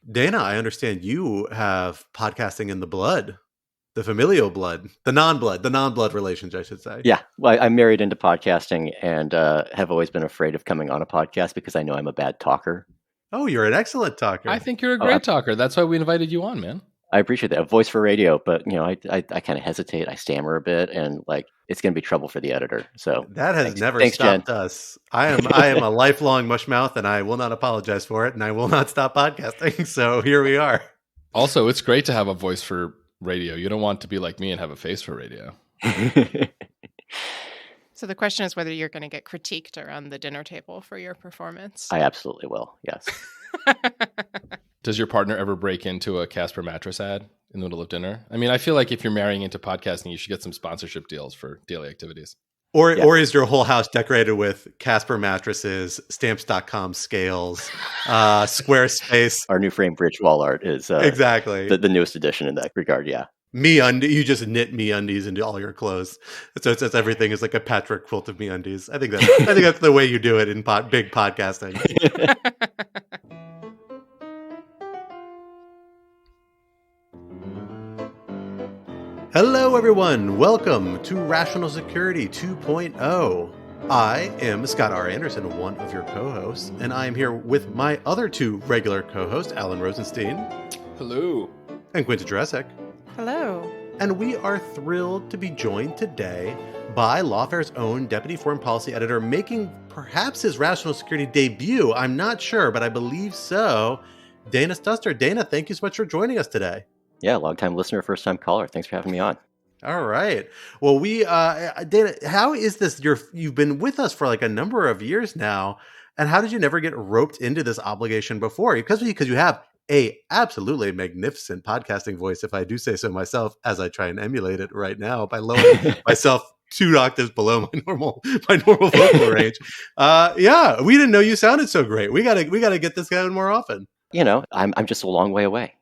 Dana, I understand you have podcasting in the blood, the familial blood, the non-blood relations, I should say. Yeah, well, I'm married into podcasting and have always been afraid of coming on a podcast because I know I'm a bad talker. Oh, you're an excellent talker. I think you're a great talker. That's why we invited you on, man. I appreciate that. A voice for radio, but I kind of hesitate. I stammer a bit, and it's going to be trouble for the editor. So that has never Thanks, stopped Jen. us. I am a lifelong mushmouth, and I will not apologize for it, and I will not stop podcasting. So here we are. Also, it's great to have a voice for radio. You don't want to be like me and have a face for radio. So the question is whether you're going to get critiqued around the dinner table for your performance. I absolutely will. Yes. Does your partner ever break into a Casper mattress ad in the middle of dinner? I mean, I feel like if you're marrying into podcasting, you should get some sponsorship deals for daily activities. Or is your whole house decorated with Casper mattresses, Stamps.com scales, Squarespace? Our new frame bridge wall art is exactly the newest addition in that regard. Yeah. You just knit MeUndies into all your clothes, so it's everything is like a patchwork quilt of MeUndies. I think that's the way you do it in big podcasting. Hello, everyone. Welcome to Rational Security 2.0. I am Scott R. Anderson, one of your co-hosts, and I am here with my other two regular co-hosts, Alan Rosenstein. Hello. And Quinta RatSec. Hello. And we are thrilled to be joined today by Lawfare's own Deputy Foreign Policy Editor, making perhaps his Rational Security debut. I'm not sure, but I believe so. Dana Stuster. Dana, thank you so much for joining us today. Yeah, long-time listener, first-time caller. Thanks for having me on. All right. Well, Dana, how is this? You've been with us for like a number of years now, and how did you never get roped into this obligation before? Because you have a absolutely magnificent podcasting voice, if I do say so myself, as I try and emulate it right now by lowering myself 2 octaves below my normal vocal range. Yeah, we didn't know you sounded so great. We gotta get this going more often. I'm just a long way away.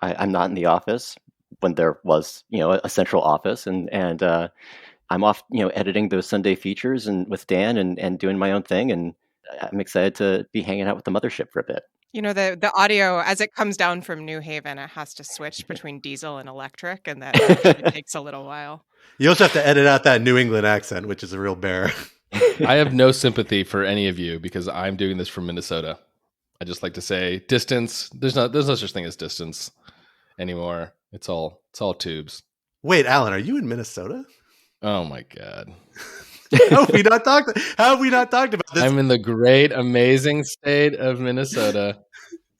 I'm not in the office when there was, a central office, and I'm off, editing those Sunday features and with Dan and doing my own thing, and I'm excited to be hanging out with the mothership for a bit. The audio, as it comes down from New Haven, it has to switch between diesel and electric, and that actually takes a little while. You also have to edit out that New England accent, which is a real bear. I have no sympathy for any of you because I'm doing this from Minnesota. I just like to say distance. There's no such thing as distance anymore. It's all tubes. Wait, Alan, are you in Minnesota? Oh my God. How have we not talked about this? I'm in the great, amazing state of Minnesota.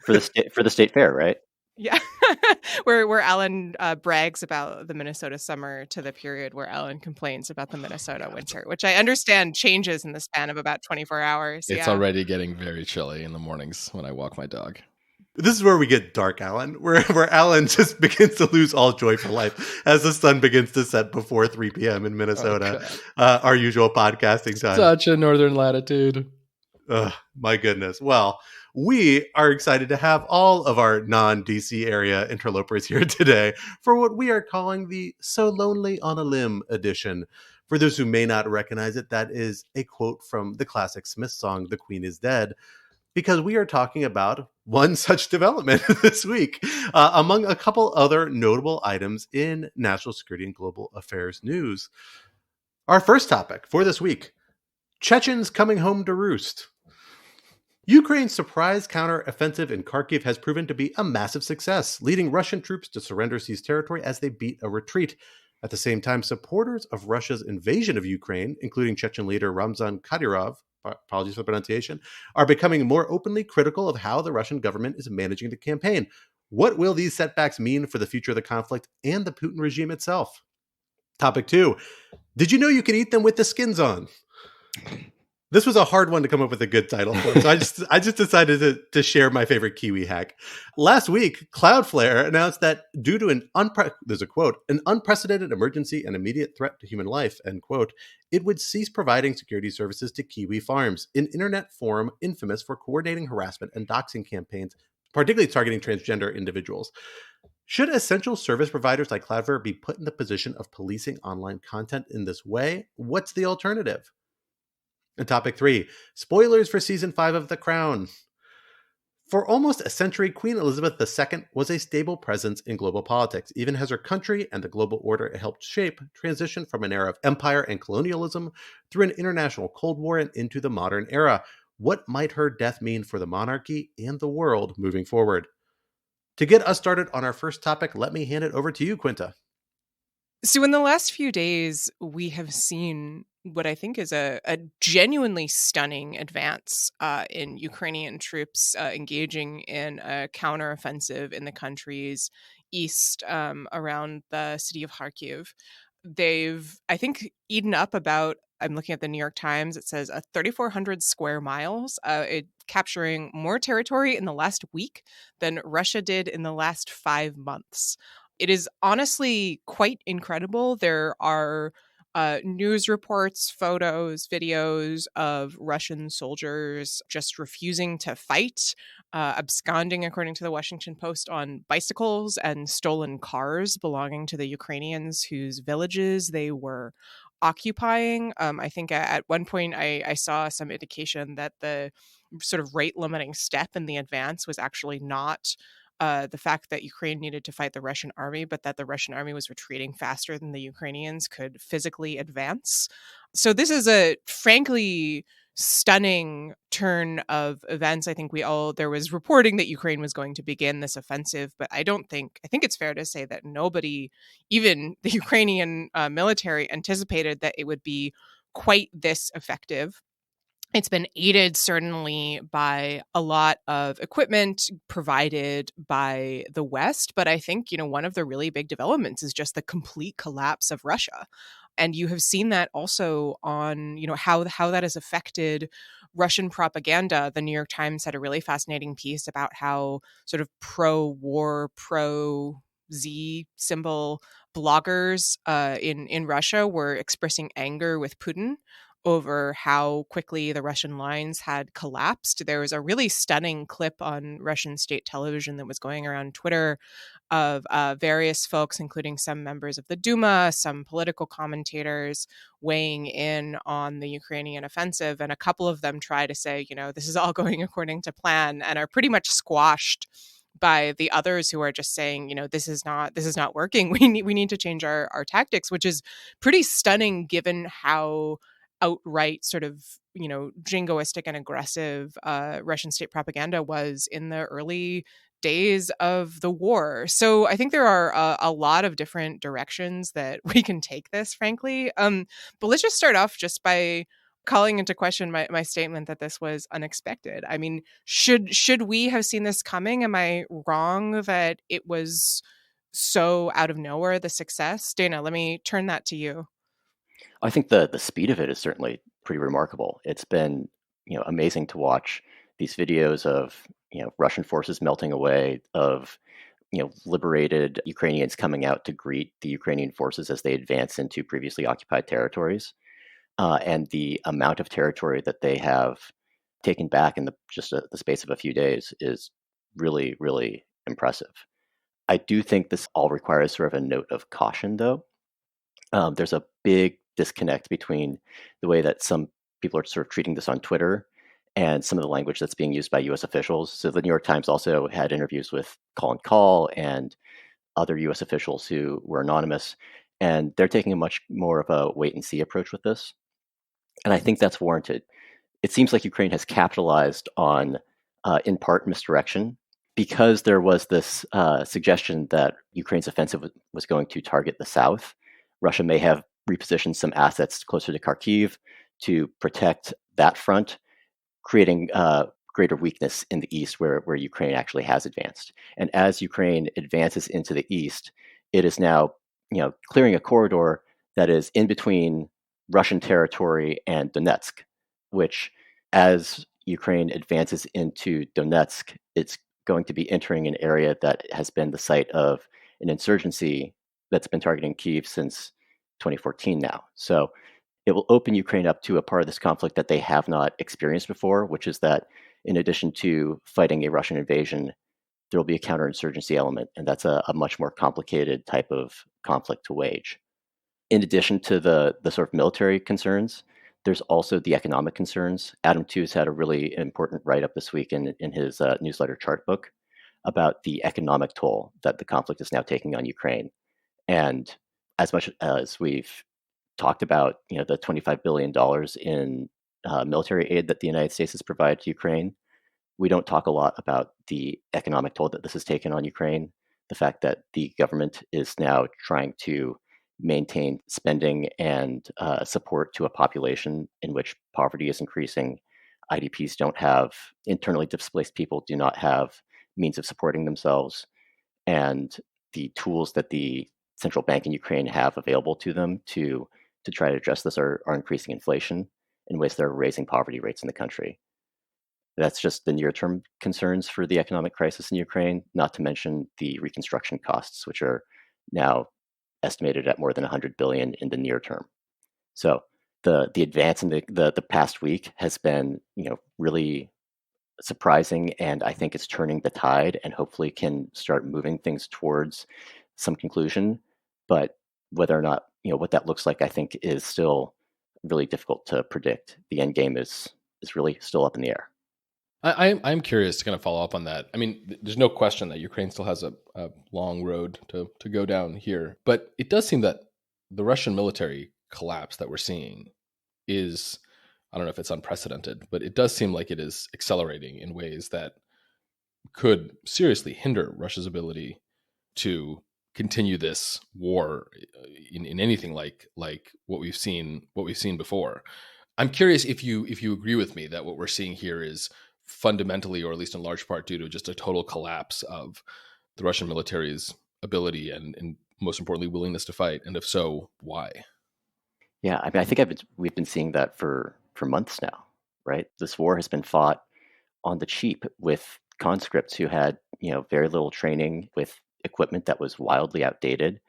For the state fair, right? Yeah. where Alan brags about the Minnesota summer to the period where Alan complains about the Minnesota winter, which I understand changes in the span of about 24 hours. It's already getting very chilly in the mornings when I walk my dog. This is where we get dark, Alan, where Alan just begins to lose all joy for life as the sun begins to set before 3 p.m. in Minnesota, our usual podcasting time. Such a northern latitude. My goodness. Well, we are excited to have all of our non-DC area interlopers here today for what we are calling the So Lonely on a Limb edition. For those who may not recognize it, that is a quote from the classic Smith song, The Queen is Dead, because we are talking about one such development this week, among a couple other notable items in national security and global affairs news. Our first topic for this week, Chechens coming home to roost. Ukraine's surprise counteroffensive in Kharkiv has proven to be a massive success, leading Russian troops to surrender seized territory as they beat a retreat. At the same time, supporters of Russia's invasion of Ukraine, including Chechen leader Ramzan Kadyrov, apologies for the pronunciation, are becoming more openly critical of how the Russian government is managing the campaign. What will these setbacks mean for the future of the conflict and the Putin regime itself? Topic 2. Did you know you could eat them with the skins on? This was a hard one to come up with a good title for, so I just decided to share my favorite Kiwi hack. Last week, Cloudflare announced that due to an unprecedented emergency and immediate threat to human life, end quote, it would cease providing security services to Kiwi Farms, an internet forum infamous for coordinating harassment and doxxing campaigns, particularly targeting transgender individuals. Should essential service providers like Cloudflare be put in the position of policing online content in this way? What's the alternative? And topic 3, spoilers for season 5 of The Crown. For almost a century, Queen Elizabeth II was a stable presence in global politics, even as her country and the global order it helped shape transitioned from an era of empire and colonialism through an international Cold War and into the modern era. What might her death mean for the monarchy and the world moving forward? To get us started on our first topic, let me hand it over to you, Quinta. So in the last few days, we have seen what I think is a genuinely stunning advance in Ukrainian troops engaging in a counteroffensive in the country's east around the city of Kharkiv. They've, I think, eaten up about, I'm looking at the New York Times, it says 3,400 square miles, capturing more territory in the last week than Russia did in the last 5 months. It is honestly quite incredible. There are news reports, photos, videos of Russian soldiers just refusing to fight, absconding, according to the Washington Post, on bicycles and stolen cars belonging to the Ukrainians whose villages they were occupying. I think at one point I saw some indication that the sort of rate limiting step in the advance was actually not the fact that Ukraine needed to fight the Russian army, but that the Russian army was retreating faster than the Ukrainians could physically advance. So this is a frankly stunning turn of events. I think there was reporting that Ukraine was going to begin this offensive, but I think it's fair to say that nobody, even the Ukrainian military, anticipated that it would be quite this effective. It's been aided certainly by a lot of equipment provided by the West. But I think, one of the really big developments is just the complete collapse of Russia. And you have seen that also on, how that has affected Russian propaganda. The New York Times had a really fascinating piece about how sort of pro-war, pro-Z symbol bloggers in Russia were expressing anger with Putin over how quickly the Russian lines had collapsed. There was a really stunning clip on Russian state television that was going around Twitter of various folks, including some members of the Duma, some political commentators, weighing in on the Ukrainian offensive. And a couple of them try to say, this is all going according to plan, and are pretty much squashed by the others who are just saying, this is not working. We need to change our tactics, which is pretty stunning given how outright sort of, jingoistic and aggressive Russian state propaganda was in the early days of the war. So I think there are a lot of different directions that we can take this, frankly. But let's just start off just by calling into question my statement that this was unexpected. I mean, should we have seen this coming? Am I wrong that it was so out of nowhere, the success? Dana, let me turn that to you. I think the speed of it is certainly pretty remarkable. It's been, amazing to watch these videos of, Russian forces melting away, of, liberated Ukrainians coming out to greet the Ukrainian forces as they advance into previously occupied territories, and the amount of territory that they have taken back in the space of a few days is really, really impressive. I do think this all requires sort of a note of caution, though. There's a big disconnect between the way that some people are sort of treating this on Twitter and some of the language that's being used by U.S. officials. So the New York Times also had interviews with Colin Kahl and other U.S. officials who were anonymous, and they're taking a much more of a wait-and-see approach with this. And I think that's warranted. It seems like Ukraine has capitalized on, in part, misdirection, because there was this suggestion that Ukraine's offensive was going to target the south. Russia may have repositioned some assets closer to Kharkiv to protect that front, creating greater weakness in the east where Ukraine actually has advanced. And as Ukraine advances into the east, it is now clearing a corridor that is in between Russian territory and Donetsk, which as Ukraine advances into Donetsk, it's going to be entering an area that has been the site of an insurgency that's been targeting Kyiv since 2014 now. So it will open Ukraine up to a part of this conflict that they have not experienced before, which is that in addition to fighting a Russian invasion, there will be a counterinsurgency element, and that's a much more complicated type of conflict to wage. In addition to the sort of military concerns, There's also the economic concerns. Adam Tooze had a really important write-up this week in his newsletter chart book about the economic toll that the conflict is now taking on Ukraine. And as much as we've talked about, the $25 billion in military aid that the United States has provided to Ukraine, we don't talk a lot about the economic toll that this has taken on Ukraine. The fact that the government is now trying to maintain spending and support to a population in which poverty is increasing. IDPs don't have, internally displaced people do not have means of supporting themselves. And the tools that the central bank in Ukraine have available to them to try to address this are increasing inflation in ways that are raising poverty rates in the country. That's just the near-term concerns for the economic crisis in Ukraine, not to mention the reconstruction costs, which are now estimated at more than $100 billion in the near term. So the advance in the past week has been, really surprising, and I think it's turning the tide and hopefully can start moving things towards some conclusion. But whether or not, what that looks like, I think is still really difficult to predict. The end game is really still up in the air. I'm curious to kind of follow up on that. I mean, there's no question that Ukraine still has a long road to go down here, but it does seem that the Russian military collapse that we're seeing is, I don't know if it's unprecedented, but it does seem like it is accelerating in ways that could seriously hinder Russia's ability to continue this war in anything like what we've seen before. I'm curious if you agree with me that what we're seeing here is fundamentally, or at least in large part, due to just a total collapse of the Russian military's ability and most importantly, willingness to fight. And if so, why? Yeah, I mean, I think we've been seeing that for months now, right? This war has been fought on the cheap with conscripts who had, very little training, with equipment that was wildly outdated.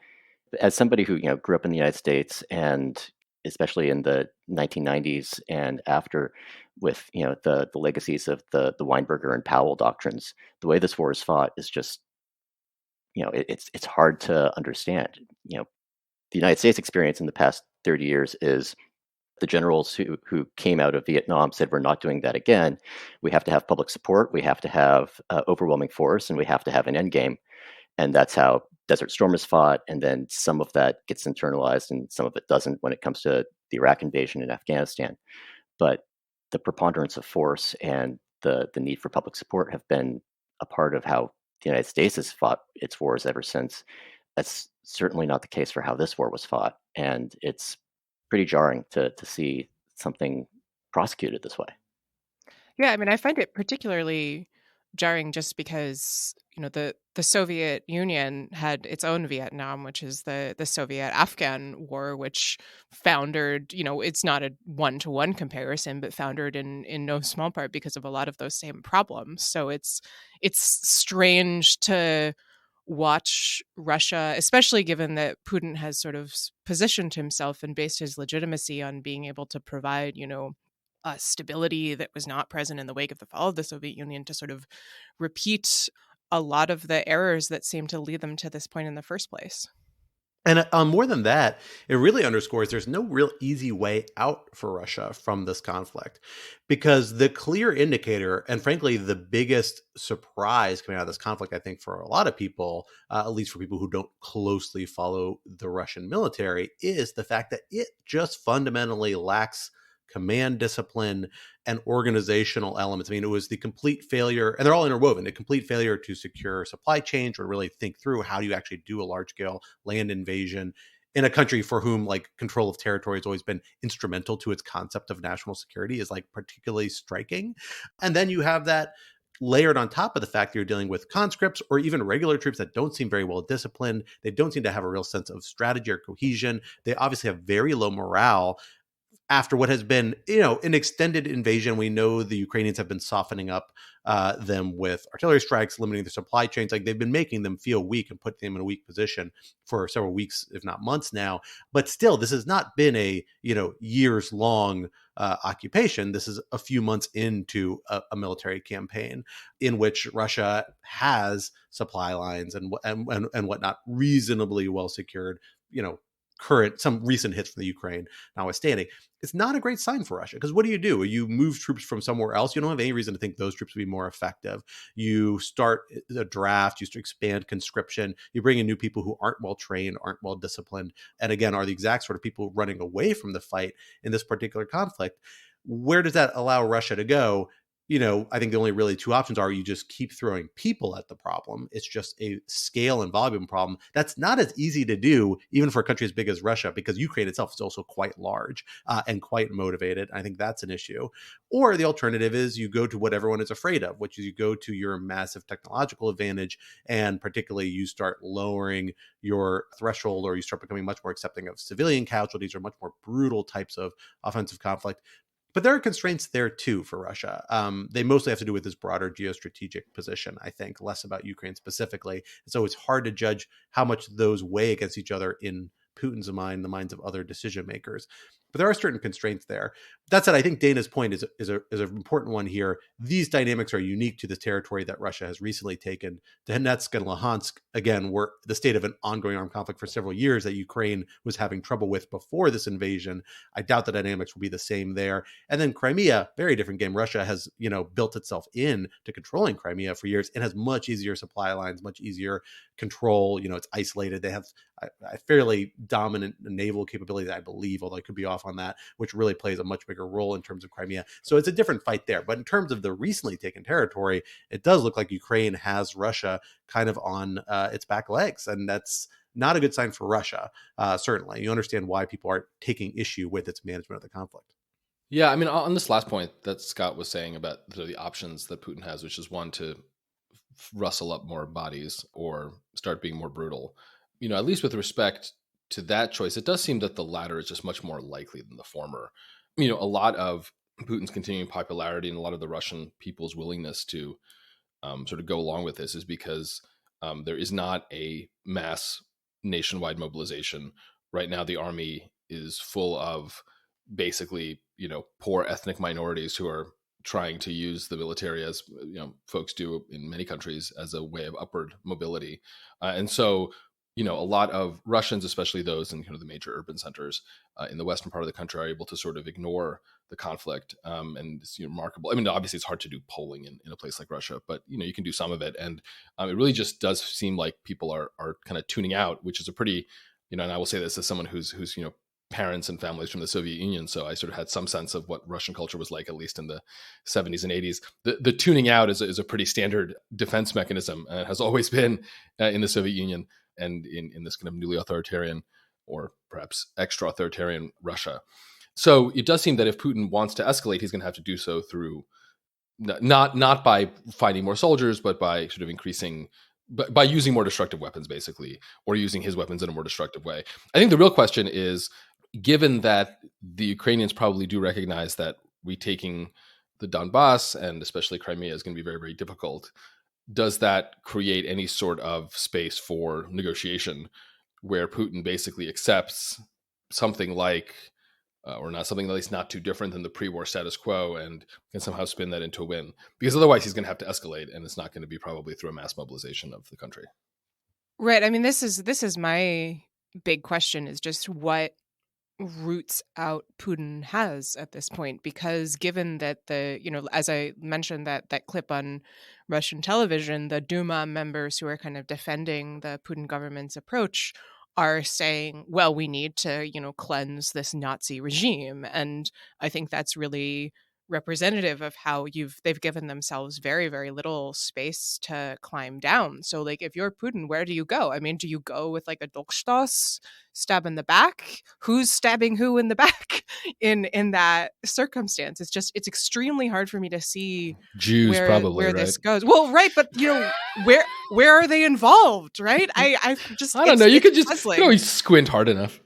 As somebody who, grew up in the United States, and especially in the 1990s and after, with the legacies of the Weinberger and Powell doctrines, the way this war is fought is just, it's hard to understand. The United States experience in the past 30 years is the generals who came out of Vietnam said, we're not doing that again. We have to have public support. We have to have overwhelming force, and we have to have an end game. And that's how Desert Storm is fought. And then some of that gets internalized and some of it doesn't when it comes to the Iraq invasion in Afghanistan. But the preponderance of force and the need for public support have been a part of how the United States has fought its wars ever since. That's certainly not the case for how this war was fought. And it's pretty jarring to see something prosecuted this way. Yeah, I mean, I find it particularly jarring just because, the Soviet Union had its own Vietnam, which is the Soviet-Afghan War, which foundered, it's not a one-to-one comparison, but foundered in no small part because of a lot of those same problems. So it's strange to watch Russia, especially given that Putin has sort of positioned himself and based his legitimacy on being able to provide, stability that was not present in the wake of the fall of the Soviet Union, to sort of repeat a lot of the errors that seem to lead them to this point in the first place. And more than that, it really underscores there's no real easy way out for Russia from this conflict, because the clear indicator, and frankly, the biggest surprise coming out of this conflict, I think, for a lot of people, at least for people who don't closely follow the Russian military, is the fact that it just fundamentally lacks command discipline and organizational elements. I mean, it was the complete failure, and they're all interwoven, a complete failure to secure supply chains or really think through how do you actually do a large scale land invasion in a country for whom control of territory has always been instrumental to its concept of national security, is particularly striking. And then you have that layered on top of the fact that you're dealing with conscripts or even regular troops that don't seem very well disciplined. They don't seem to have a real sense of strategy or cohesion. They obviously have very low morale after what has been, an extended invasion. We know the Ukrainians have been softening up them with artillery strikes, limiting their supply chains. They've been making them feel weak and putting them in a weak position for several weeks, if not months now. But still, this has not been a, years long occupation. This is a few months into a military campaign in which Russia has supply lines and whatnot reasonably well secured, some recent hits from the Ukraine notwithstanding, it's not a great sign for Russia. Because what do? You move troops from somewhere else. You don't have any reason to think those troops would be more effective. You start a draft, you expand conscription, you bring in new people who aren't well trained, aren't well disciplined, and again, are the exact sort of people running away from the fight in this particular conflict. Where does that allow Russia to go? I think the only really two options are you just keep throwing people at the problem. It's just a scale and volume problem. That's not as easy to do, even for a country as big as Russia, because Ukraine itself is also quite large and quite motivated. I think that's an issue. Or the alternative is you go to what everyone is afraid of, which is you go to your massive technological advantage, and particularly you start lowering your threshold, or you start becoming much more accepting of civilian casualties or much more brutal types of offensive conflict. But there are constraints there too for Russia. They mostly have to do with this broader geostrategic position, I think, less about Ukraine specifically. And so it's hard to judge how much those weigh against each other in Putin's mind, the minds of other decision makers. But there are certain constraints there. That said, I think Dana's point is an important one here. These dynamics are unique to the territory that Russia has recently taken. Donetsk and Luhansk, again, were the state of an ongoing armed conflict for several years that Ukraine was having trouble with before this invasion. I doubt the dynamics will be the same there. And then Crimea, very different game. Russia has, built itself in to controlling Crimea for years and has much easier supply lines, much easier control. It's isolated. They have a fairly dominant naval capability, I believe, although I could be off on that, which really plays a much bigger role in terms of Crimea. So it's a different fight there. But in terms of the recently taken territory, it does look like Ukraine has Russia kind of on its back legs. And that's not a good sign for Russia, certainly. You understand why people are taking issue with its management of the conflict. Yeah, I mean, on this last point that Scott was saying about the options that Putin has, which is one, to rustle up more bodies or start being more brutal. At least with respect to that choice, it does seem that the latter is just much more likely than the former. A lot of Putin's continuing popularity and a lot of the Russian people's willingness to sort of go along with this is because there is not a mass nationwide mobilization. Right now, the army is full of basically, poor ethnic minorities who are trying to use the military, as folks do in many countries, as a way of upward mobility. And so, a lot of Russians, especially those in the major urban centers in the western part of the country, are able to sort of ignore the conflict. And it's remarkable. I mean, obviously it's hard to do polling in a place like Russia, but you can do some of it. And it really just does seem like people are kind of tuning out, which is a pretty, and I will say this as someone who's parents and families from the Soviet Union. So I sort of had some sense of what Russian culture was like, at least in the 70s and 80s. The tuning out is a pretty standard defense mechanism, and it has always been in the Soviet Union and in this kind of newly authoritarian, or perhaps extra authoritarian Russia. So it does seem that if Putin wants to escalate, he's going to have to do so through not by finding more soldiers, but by sort of increasing, by using more destructive weapons, basically, or using his weapons in a more destructive way. I think the real question is, given that the Ukrainians probably do recognize that retaking the Donbass and especially Crimea is going to be very, very difficult, does that create any sort of space for negotiation where Putin basically accepts something like, or not something at least not too different than the pre-war status quo, and can somehow spin that into a win? Because otherwise he's going to have to escalate, and it's not going to be probably through a mass mobilization of the country. Right. I mean, this is my big question, is just what roots out Putin has at this point, because given that as I mentioned, that clip on Russian television, the Duma members who are kind of defending the Putin government's approach are saying, well, we need to, cleanse this Nazi regime. And I think that's really representative of how they've given themselves very, very little space to climb down. So like, if you're Putin, where do you go? I mean, do you go with like a doxxing, stab in the back? Who's stabbing who in the back in that circumstance? It's extremely hard for me to see Jews where probably, right? this goes. Well, right, but where are they involved, right? I don't know. You could always squint hard enough.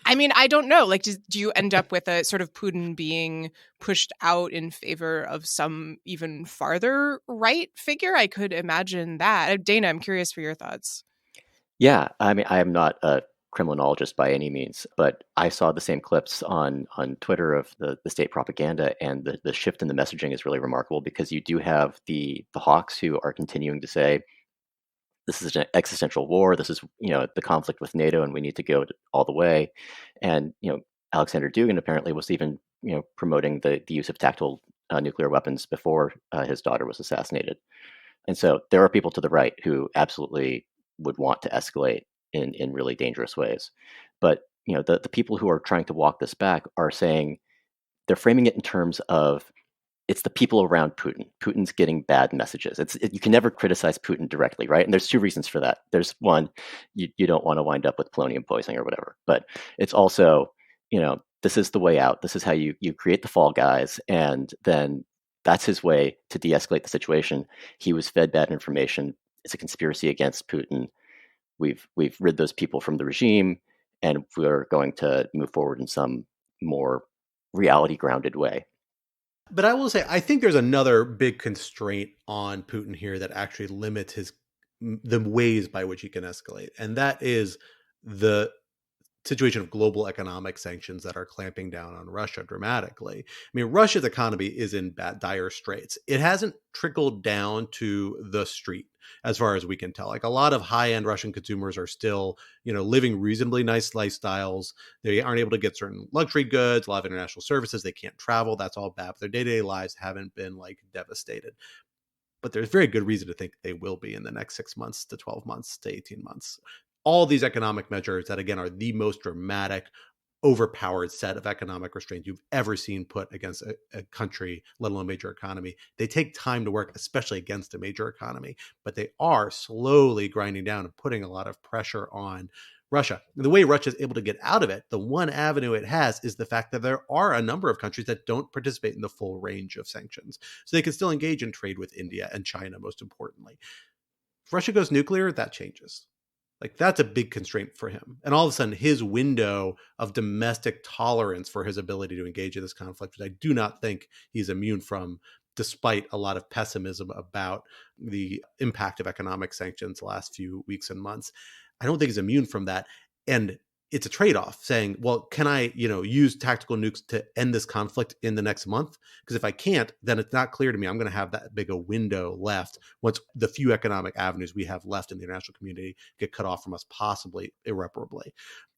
I mean, I don't know. Like, do you end up with a sort of Putin being pushed out in favor of some even farther right figure? I could imagine that. Dana, I'm curious for your thoughts. Yeah, I mean, I am not a criminologist by any means, but I saw the same clips on Twitter of the state propaganda, and the shift in the messaging is really remarkable, because you do have the hawks who are continuing to say, this is an existential war. This is, the conflict with NATO, and we need to go all the way. And, Alexander Dugin apparently was even, promoting the use of tactical nuclear weapons before his daughter was assassinated. And so there are people to the right who absolutely would want to escalate in really dangerous ways. But, the people who are trying to walk this back are saying, they're framing it in terms of, it's the people around Putin. Putin's getting bad messages. You can never criticize Putin directly, right? And there's two reasons for that. There's one, you don't want to wind up with polonium poisoning or whatever. But it's also, this is the way out. This is how you create the fall guys, and then that's his way to de-escalate the situation. He was fed bad information. It's a conspiracy against Putin. We've rid those people from the regime, and we're going to move forward in some more reality grounded way. But I will say, I think there's another big constraint on Putin here that actually limits the ways by which he can escalate. And that is the situation of global economic sanctions that are clamping down on Russia dramatically. I mean, Russia's economy is in dire straits. It hasn't trickled down to the street as far as we can tell. Like, a lot of high-end Russian consumers are still, living reasonably nice lifestyles. They aren't able to get certain luxury goods, a lot of international services. They can't travel. That's all bad. But their day-to-day lives haven't been devastated. But there's very good reason to think they will be in the next 6 months to 12 months to 18 months. All these economic measures that, again, are the most dramatic, overpowered set of economic restraints you've ever seen put against a country, let alone a major economy. They take time to work, especially against a major economy, but they are slowly grinding down and putting a lot of pressure on Russia. And the way Russia is able to get out of it, the one avenue it has, is the fact that there are a number of countries that don't participate in the full range of sanctions. So they can still engage in trade with India and China, most importantly. If Russia goes nuclear, that changes. That's a big constraint for him. And all of a sudden, his window of domestic tolerance for his ability to engage in this conflict, which I do not think he's immune from, despite a lot of pessimism about the impact of economic sanctions the last few weeks and months. I don't think he's immune from that. And it's a trade-off, saying, well, can I, use tactical nukes to end this conflict in the next month? Because if I can't, then it's not clear to me I'm going to have that big a window left once the few economic avenues we have left in the international community get cut off from us, possibly irreparably.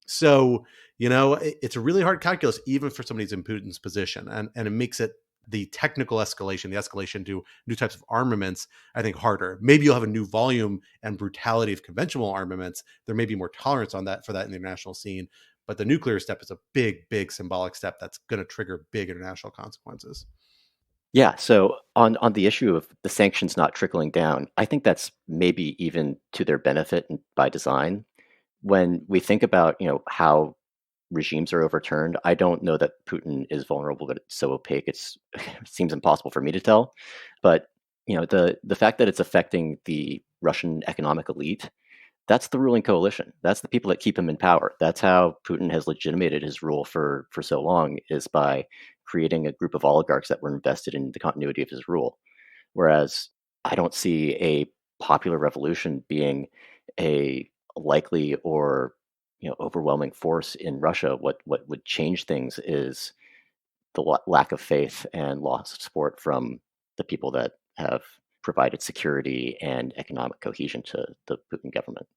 So, it's a really hard calculus, even for somebody who's in Putin's position. And it makes it the technical escalation, the escalation to new types of armaments, I think, harder. Maybe you'll have a new volume and brutality of conventional armaments. There may be more tolerance for that in the international scene. But the nuclear step is a big, big symbolic step that's going to trigger big international consequences. Yeah. So on the issue of the sanctions not trickling down, I think that's maybe even to their benefit and by design. When we think about, how regimes are overturned, I don't know that Putin is vulnerable, but it's so opaque, it seems impossible for me to tell. But the fact that it's affecting the Russian economic elite, that's the ruling coalition. That's the people that keep him in power. That's how Putin has legitimated his rule for so long, is by creating a group of oligarchs that were invested in the continuity of his rule. Whereas I don't see a popular revolution being a likely or overwhelming force in Russia. What would change things is the lack of faith and loss of support from the people that have provided security and economic cohesion to the Putin government.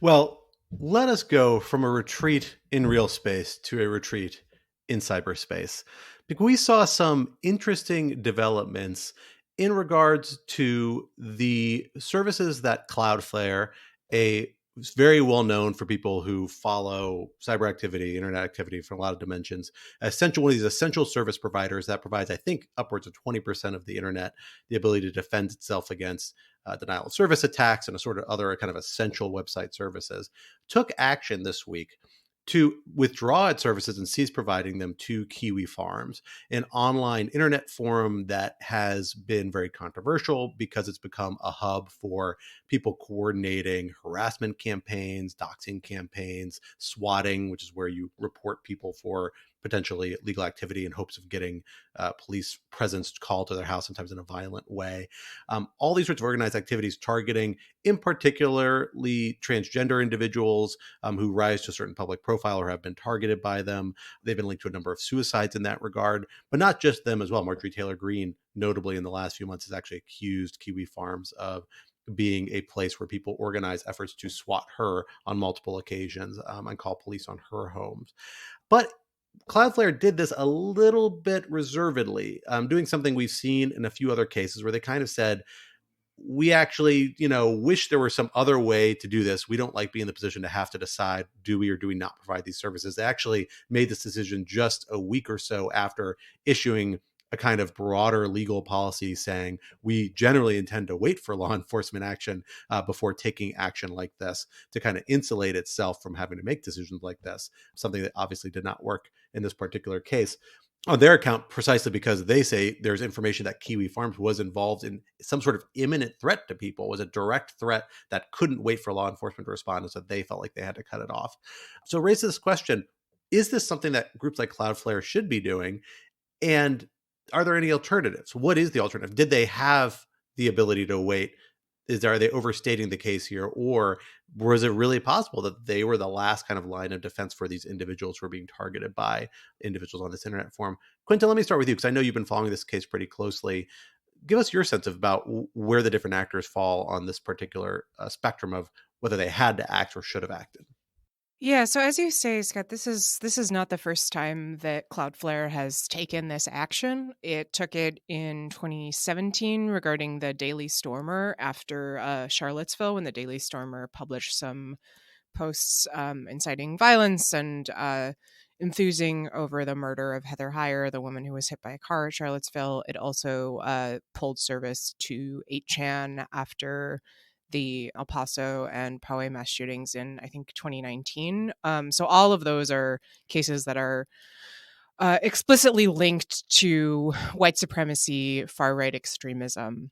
Well, let us go from a retreat in real space to a retreat in cyberspace, because we saw some interesting developments in regards to the services that Cloudflare, a very well known for people who follow cyber activity, internet activity from a lot of dimensions, one of these essential service providers that provides, I think, upwards of 20% of the internet, the ability to defend itself against denial of service attacks and a sort of other kind of essential website services, took action this week to withdraw its services and cease providing them to Kiwi Farms, an online internet forum that has been very controversial because it's become a hub for people coordinating harassment campaigns, doxxing campaigns, swatting, which is where you report people for potentially illegal activity in hopes of getting police presence called to their house, sometimes in a violent way. All these sorts of organized activities targeting, in particularly, transgender individuals who rise to a certain public profile or have been targeted by them. They've been linked to a number of suicides in that regard, but not just them as well. Marjorie Taylor Greene, notably in the last few months, has actually accused Kiwi Farms of being a place where people organize efforts to swat her on multiple occasions and call police on her homes. But Cloudflare did this a little bit reservedly, doing something we've seen in a few other cases where they kind of said, we actually, wish there were some other way to do this. We don't like being in the position to have to decide, do we or do we not provide these services? They actually made this decision just a week or so after issuing a kind of broader legal policy saying we generally intend to wait for law enforcement action before taking action like this, to kind of insulate itself from having to make decisions like this, something that obviously did not work in this particular case. On their account, precisely because they say there's information that Kiwi Farms was involved in some sort of imminent threat to people, was a direct threat that couldn't wait for law enforcement to respond, and so they felt like they had to cut it off. So it raises this question, is this something that groups like Cloudflare should be doing? And are there any alternatives? What is the alternative? Did they have the ability to wait? Are they overstating the case here? Or was it really possible that they were the last kind of line of defense for these individuals who are being targeted by individuals on this internet forum? Quinta, let me start with you, because I know you've been following this case pretty closely. Give us your sense of about where the different actors fall on this particular spectrum of whether they had to act or should have acted. Yeah, so as you say, Scott, this is not the first time that Cloudflare has taken this action. It took it in 2017 regarding the Daily Stormer after Charlottesville, when the Daily Stormer published some posts inciting violence and enthusing over the murder of Heather Heyer, the woman who was hit by a car at Charlottesville. It also pulled service to 8chan after the El Paso and Poway mass shootings in, I think, 2019. So all of those are cases that are explicitly linked to white supremacy, far-right extremism.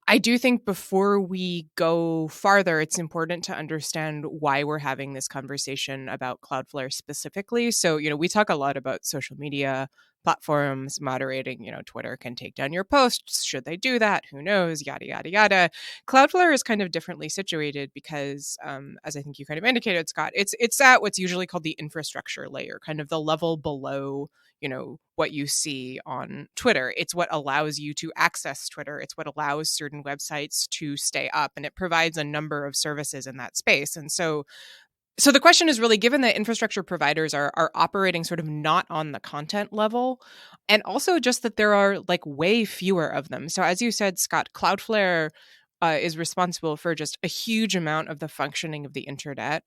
I do think before we go farther, it's important to understand why we're having this conversation about Cloudflare specifically. So, we talk a lot about social media platforms moderating. Twitter can take down your posts. Should they do that? Who knows? Yada, yada, yada. Cloudflare is kind of differently situated because, as I think you kind of indicated, Scott, it's at what's usually called the infrastructure layer, kind of the level below what you see on Twitter. It's what allows you to access Twitter. It's what allows certain websites to stay up, and it provides a number of services in that space. And so the question is really, given that infrastructure providers are operating sort of not on the content level, and also just that there are like way fewer of them. So as you said, Scott, Cloudflare is responsible for just a huge amount of the functioning of the internet.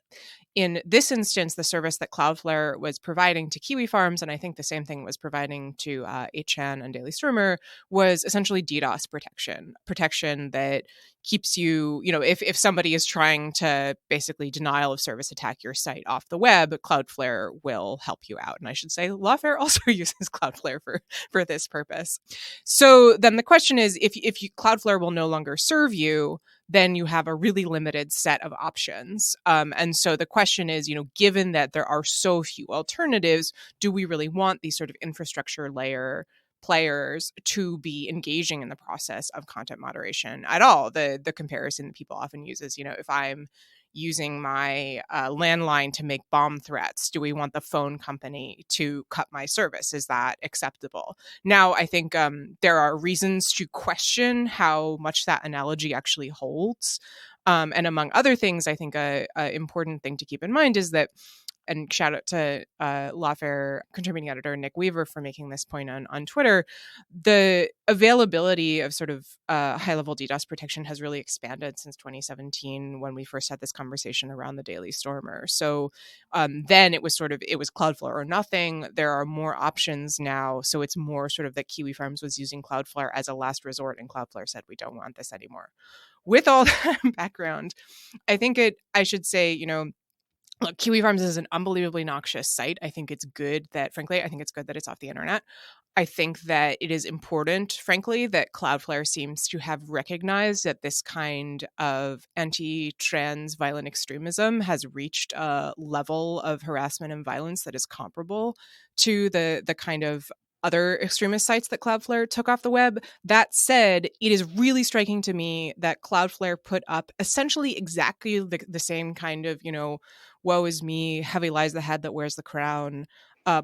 In this instance, the service that Cloudflare was providing to Kiwi Farms, and I think the same thing was providing to 8chan and Daily Stormer, was essentially DDoS protection that keeps you, if somebody is trying to basically denial of service attack your site off the web, Cloudflare will help you out. And I should say Lawfare also uses Cloudflare for this purpose. So then the question is, if Cloudflare will no longer serve you, then you have a really limited set of options. And so the question is, given that there are so few alternatives, do we really want these sort of infrastructure layer players to be engaging in the process of content moderation at all? The comparison that people often use is, if I'm using my landline to make bomb threats, do we want the phone company to cut my service? Is that acceptable? Now, I think there are reasons to question how much that analogy actually holds. And among other things, I think a important thing to keep in mind is that, and shout out to Lawfare contributing editor Nick Weaver for making this point on Twitter, the availability of sort of high-level DDoS protection has really expanded since 2017 when we first had this conversation around the Daily Stormer. So then it was Cloudflare or nothing. There are more options now. So it's more sort of that Kiwi Farms was using Cloudflare as a last resort, and Cloudflare said, we don't want this anymore. With all that background, I should say, look, Kiwi Farms is an unbelievably noxious site. I think it's good that it's off the internet. I think that it is important, frankly, that Cloudflare seems to have recognized that this kind of anti-trans violent extremism has reached a level of harassment and violence that is comparable to the kind of other extremist sites that Cloudflare took off the web. That said, it is really striking to me that Cloudflare put up essentially exactly the same kind of, woe is me, heavy lies the head that wears the crown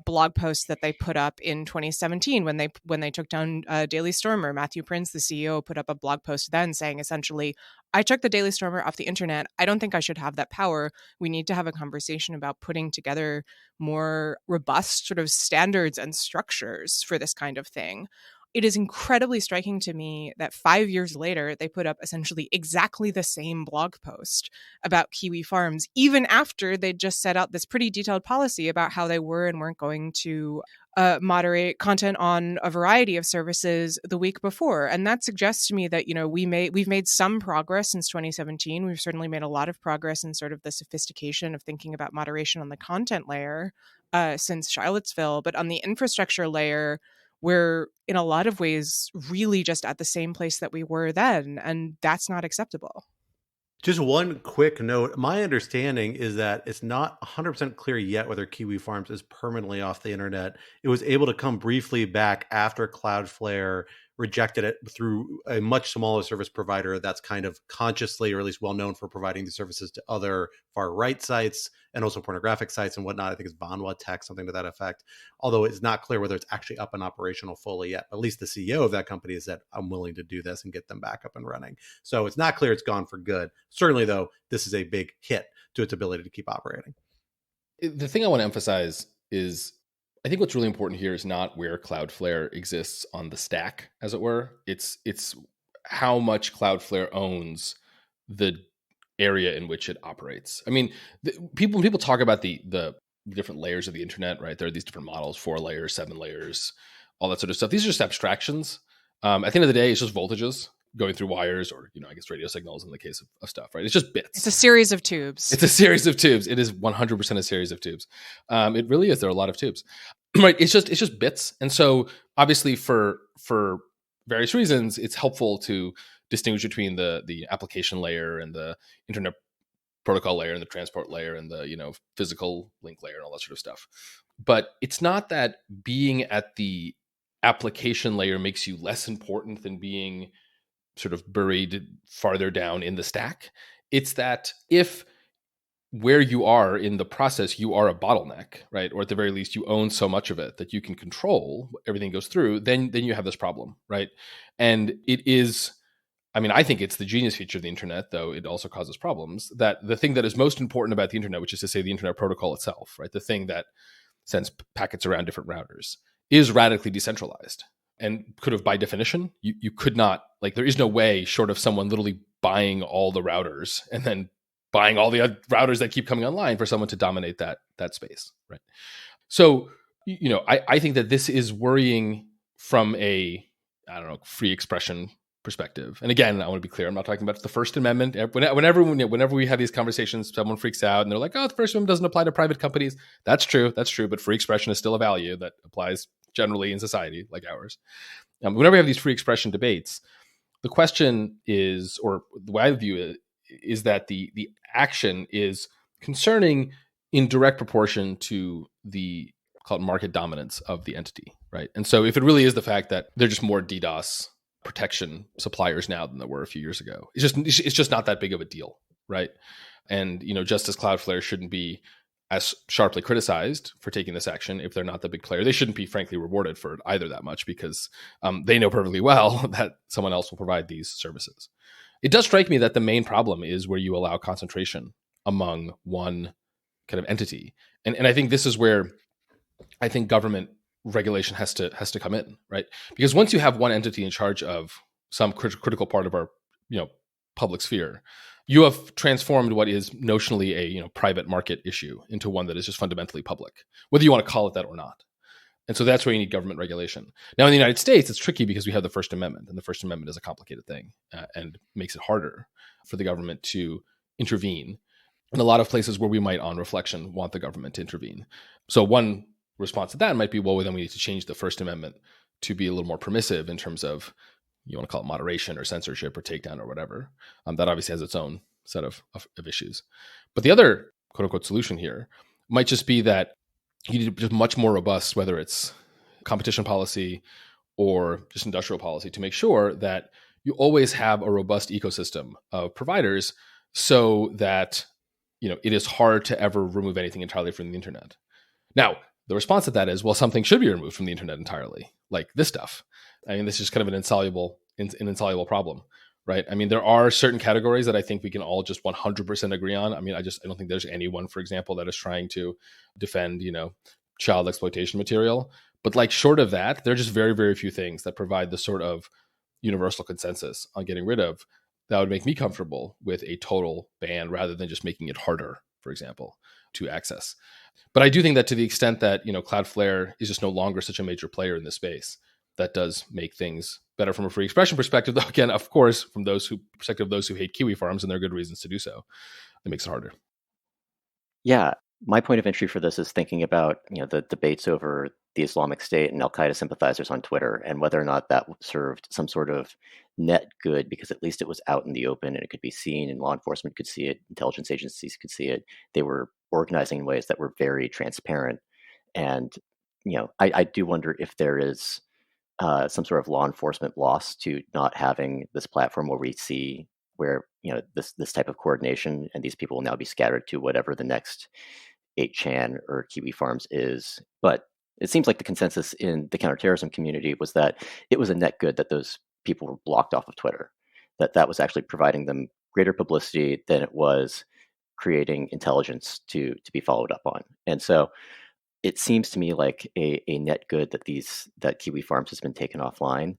blog post that they put up in 2017 when they took down Daily Stormer. Matthew Prince, the CEO, put up a blog post then saying essentially, I took the Daily Stormer off the internet. I don't think I should have that power. We need to have a conversation about putting together more robust sort of standards and structures for this kind of thing. It is incredibly striking to me that 5 years later, they put up essentially exactly the same blog post about Kiwi Farms, even after they just set out this pretty detailed policy about how they were and weren't going to moderate content on a variety of services the week before. And that suggests to me that, we've made some progress since 2017. We've certainly made a lot of progress in sort of the sophistication of thinking about moderation on the content layer since Charlottesville. But on the infrastructure layer, we're in a lot of ways really just at the same place that we were then, and that's not acceptable. Just one quick note. My understanding is that it's not 100% clear yet whether Kiwi Farms is permanently off the internet. It was able to come briefly back after Cloudflare rejected it through a much smaller service provider that's kind of consciously, or at least well known for providing the services to other far right sites and also pornographic sites and whatnot. I think it's Vanwa Tech, something to that effect. Although it's not clear whether it's actually up and operational fully yet. At least the CEO of that company has said, I'm willing to do this and get them back up and running. So it's not clear it's gone for good. Certainly, though, this is a big hit to its ability to keep operating. The thing I want to emphasize is I think what's really important here is not where Cloudflare exists on the stack, as it were. It's how much Cloudflare owns the area in which it operates. I mean, people talk about the different layers of the internet, right? There are these different models, 4 layers, 7 layers, all that sort of stuff. These are just abstractions. At the end of the day, it's just voltages going through wires, or I guess radio signals in the case of stuff, right? It's just bits. It's a series of tubes. It's a series of tubes. It is 100% a series of tubes. It really is. There are a lot of tubes, right? It's just bits. And so obviously for various reasons, it's helpful to distinguish between the application layer and the internet protocol layer and the transport layer and the physical link layer and all that sort of stuff. But it's not that being at the application layer makes you less important than being sort of buried farther down in the stack. It's that if where you are in the process, you are a bottleneck, right? Or at the very least, you own so much of it that you can control everything goes through, then you have this problem, right? And it is, I think it's the genius feature of the internet, though it also causes problems, that the thing that is most important about the internet, which is to say the internet protocol itself, right? The thing that sends packets around different routers, is radically decentralized. And could have, by definition, you could not, there is no way short of someone literally buying all the routers and then buying all the other routers that keep coming online for someone to dominate that space, right? So, I think that this is worrying from a, free expression perspective. And again, I want to be clear, I'm not talking about the First Amendment. Whenever we have these conversations, someone freaks out and they're like, oh, the First Amendment doesn't apply to private companies. That's true, but free expression is still a value that applies generally in society like ours. Whenever we have these free expression debates, the question is, or the way I view it, is that the action is concerning in direct proportion to the called market dominance of the entity, right? And so if it really is the fact that they're just more DDoS protection suppliers now than there were a few years ago, it's just not that big of a deal, right? And just as Cloudflare shouldn't be as sharply criticized for taking this action if they're not the big player, they shouldn't be frankly rewarded for it either that much, because they know perfectly well that someone else will provide these services. It does strike me that the main problem is where you allow concentration among one kind of entity. And I think this is where I think government regulation has to come in, right? Because once you have one entity in charge of some critical part of our public sphere, you have transformed what is notionally a private market issue into one that is just fundamentally public, whether you want to call it that or not. And so that's where you need government regulation. Now, in the United States, it's tricky because we have the First Amendment, and the First Amendment is a complicated thing and makes it harder for the government to intervene in a lot of places where we might, on reflection, want the government to intervene. So one response to that might be, well, then we need to change the First Amendment to be a little more permissive in terms of, you want to call it moderation or censorship or takedown or whatever. That obviously has its own set of issues. But the other quote unquote solution here might just be that you need just much more robust, whether it's competition policy or just industrial policy, to make sure that you always have a robust ecosystem of providers so that it is hard to ever remove anything entirely from the internet. Now, the response to that is, well, something should be removed from the internet entirely, like this stuff. This is kind of an insoluble problem. right? I mean, there are certain categories that I think we can all just 100% agree on. I mean, I don't think there's anyone, for example, that is trying to defend, child exploitation material. But like short of that, there are just very, very few things that provide the sort of universal consensus on getting rid of that would make me comfortable with a total ban rather than just making it harder, for example, to access. But I do think that to the extent that, Cloudflare is just no longer such a major player in this space, that does make things better from a free expression perspective. Though, again, of course, from perspective of those who hate Kiwi Farms, and there are good reasons to do so, it makes it harder. Yeah, my point of entry for this is thinking about the debates over the Islamic State and Al Qaeda sympathizers on Twitter, and whether or not that served some sort of net good, because at least it was out in the open and it could be seen, and law enforcement could see it, intelligence agencies could see it. They were organizing in ways that were very transparent, and I do wonder if there is some sort of law enforcement loss to not having this platform where we see where this type of coordination, and these people will now be scattered to whatever the next 8chan or Kiwi Farms is. But it seems like the consensus in the counterterrorism community was that it was a net good that those people were blocked off of Twitter, that was actually providing them greater publicity than it was creating intelligence to be followed up on. And so it seems to me like a net good that Kiwi Farms has been taken offline.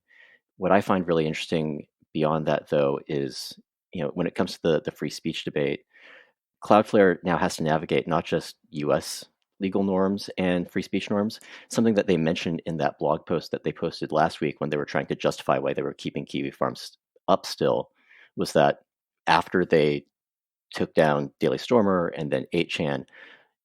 What I find really interesting beyond that, though, is when it comes to the free speech debate, Cloudflare now has to navigate not just U.S. legal norms and free speech norms. Something that they mentioned in that blog post that they posted last week when they were trying to justify why they were keeping Kiwi Farms up still was that after they took down Daily Stormer and then 8chan,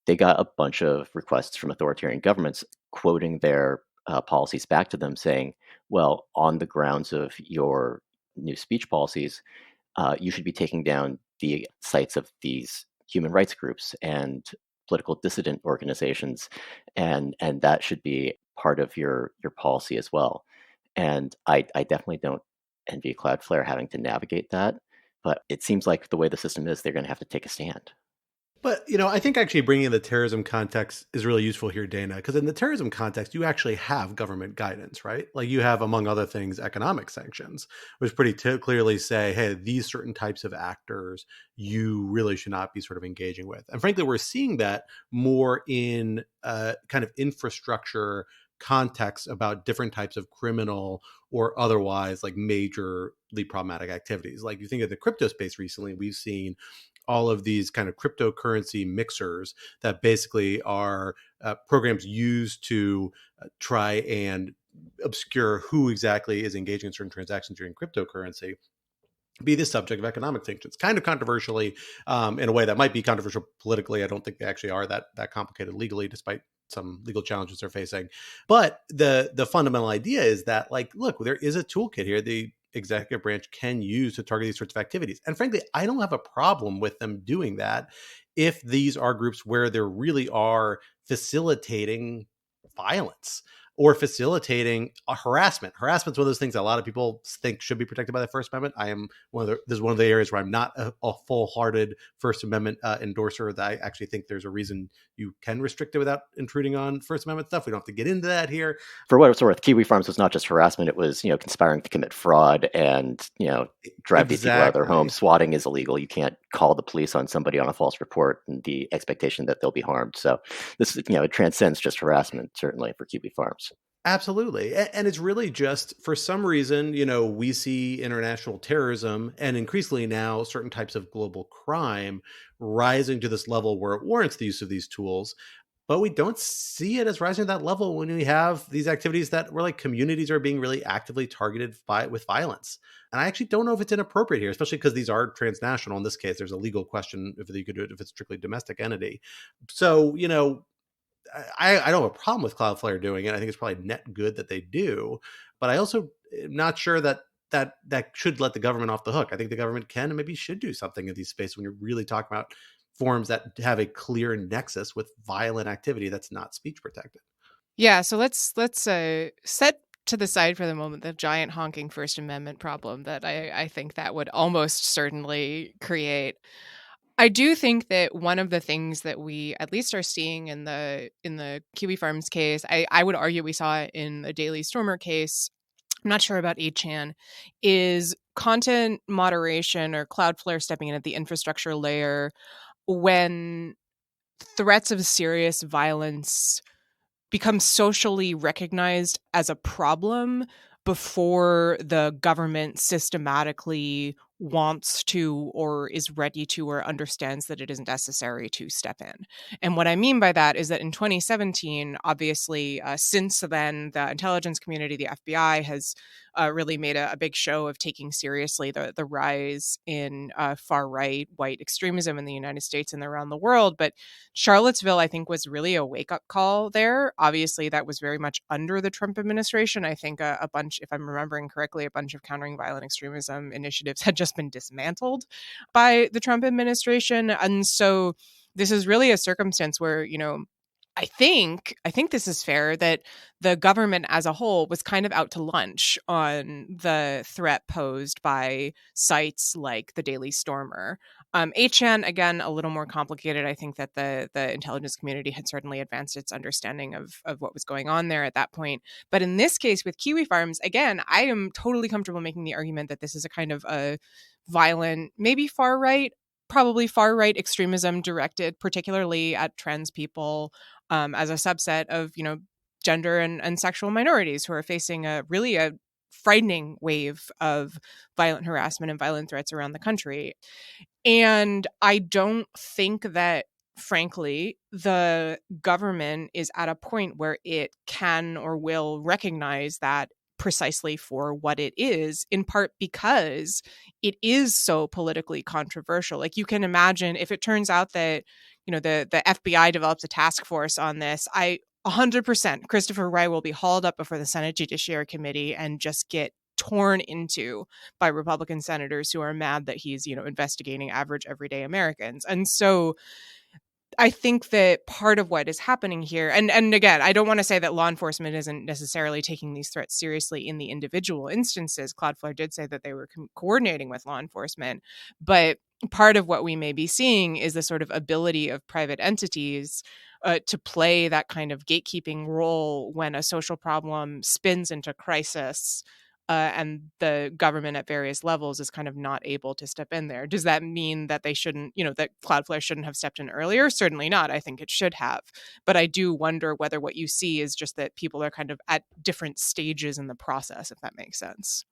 they got a bunch of requests from authoritarian governments quoting their policies back to them saying, well, on the grounds of your new speech policies, you should be taking down the sites of these human rights groups and political dissident organizations, and that should be part of your policy as well. And I definitely don't envy Cloudflare having to navigate that, but it seems like the way the system is, they're going to have to take a stand. But, I think actually bringing in the terrorism context is really useful here, Dana, because in the terrorism context, you actually have government guidance, right? Like you have, among other things, economic sanctions, which pretty clearly say, hey, these certain types of actors you really should not be sort of engaging with. And frankly, we're seeing that more in kind of infrastructure context about different types of criminal or otherwise like majorly problematic activities. Like you think of the crypto space recently, we've seen all of these kind of cryptocurrency mixers that basically are programs used to try and obscure who exactly is engaging in certain transactions during cryptocurrency, be the subject of economic sanctions, kind of controversially in a way that might be controversial politically. I don't think they actually are that complicated legally, despite some legal challenges they're facing. But the fundamental idea is that, like, look, there is a toolkit here the executive branch can use to target these sorts of activities. And frankly, I don't have a problem with them doing that if these are groups where there really are facilitating violence or facilitating a harassment. Harassment is one of those things that a lot of people think should be protected by the First Amendment. This is one of the areas where I'm not a full-hearted First Amendment endorser. That I actually think there's a reason you can restrict it without intruding on First Amendment stuff. We don't have to get into that here. For what it's worth, Kiwi Farms was not just harassment; it was conspiring to commit fraud and drive these people out of their homes. Swatting is illegal. You can't call the police on somebody on a false report and the expectation that they'll be harmed. So this it transcends just harassment, certainly for Kiwi Farms. Absolutely. And it's really just, for some reason, we see international terrorism and increasingly now certain types of global crime rising to this level where it warrants the use of these tools. But we don't see it as rising to that level when we have these activities that where like communities are being really actively targeted with violence. And I actually don't know if it's inappropriate here, especially because these are transnational. In this case, there's a legal question if you could do it if it's strictly domestic entity. So, I don't have a problem with Cloudflare doing it. I think it's probably net good that they do, but I also am not sure that should let the government off the hook. I think the government can and maybe should do something in these spaces when you're really talking about forms that have a clear nexus with violent activity that's not speech protected. Yeah, so let's set to the side for the moment the giant honking First Amendment problem that I think that would almost certainly create. I do think that one of the things that we at least are seeing in the Kiwi Farms case, I would argue we saw it in the Daily Stormer case, I'm not sure about 8chan, is content moderation or Cloudflare stepping in at the infrastructure layer when threats of serious violence become socially recognized as a problem before the government systematically wants to or is ready to or understands that it is necessary to step in. And what I mean by that is that in 2017, obviously, since then, the intelligence community, the FBI, has really made a big show of taking seriously the rise in far-right white extremism in the United States and around the world. But Charlottesville, I think, was really a wake-up call there. Obviously, that was very much under the Trump administration. I think a bunch, if I'm remembering correctly, a bunch of countering violent extremism initiatives had just been dismantled by the Trump administration. And so this is really a circumstance where, I think this is fair that the government as a whole was kind of out to lunch on the threat posed by sites like the Daily Stormer. 8chan, again, a little more complicated. I think that the intelligence community had certainly advanced its understanding of what was going on there at that point. But in this case with Kiwi Farms, again, I am totally comfortable making the argument that this is a kind of a violent, maybe far-right, probably far-right extremism directed particularly at trans people, as a subset of, gender and sexual minorities who are facing a frightening wave of violent harassment and violent threats around the country. And I don't think that, frankly, the government is at a point where it can or will recognize that precisely for what it is, in part because it is so politically controversial. Like, you can imagine if it turns out that, the FBI develops a task force on this, 100% Christopher Wray will be hauled up before the Senate Judiciary Committee and just get torn into by Republican senators who are mad that he's, investigating average everyday Americans. And so I think that part of what is happening here, and again, I don't want to say that law enforcement isn't necessarily taking these threats seriously in the individual instances. Cloudflare did say that they were coordinating with law enforcement, but part of what we may be seeing is the sort of ability of private entities to play that kind of gatekeeping role when a social problem spins into crisis. And the government at various levels is kind of not able to step in there. Does that mean that they shouldn't, that Cloudflare shouldn't have stepped in earlier? Certainly not. I think it should have. But I do wonder whether what you see is just that people are kind of at different stages in the process, if that makes sense.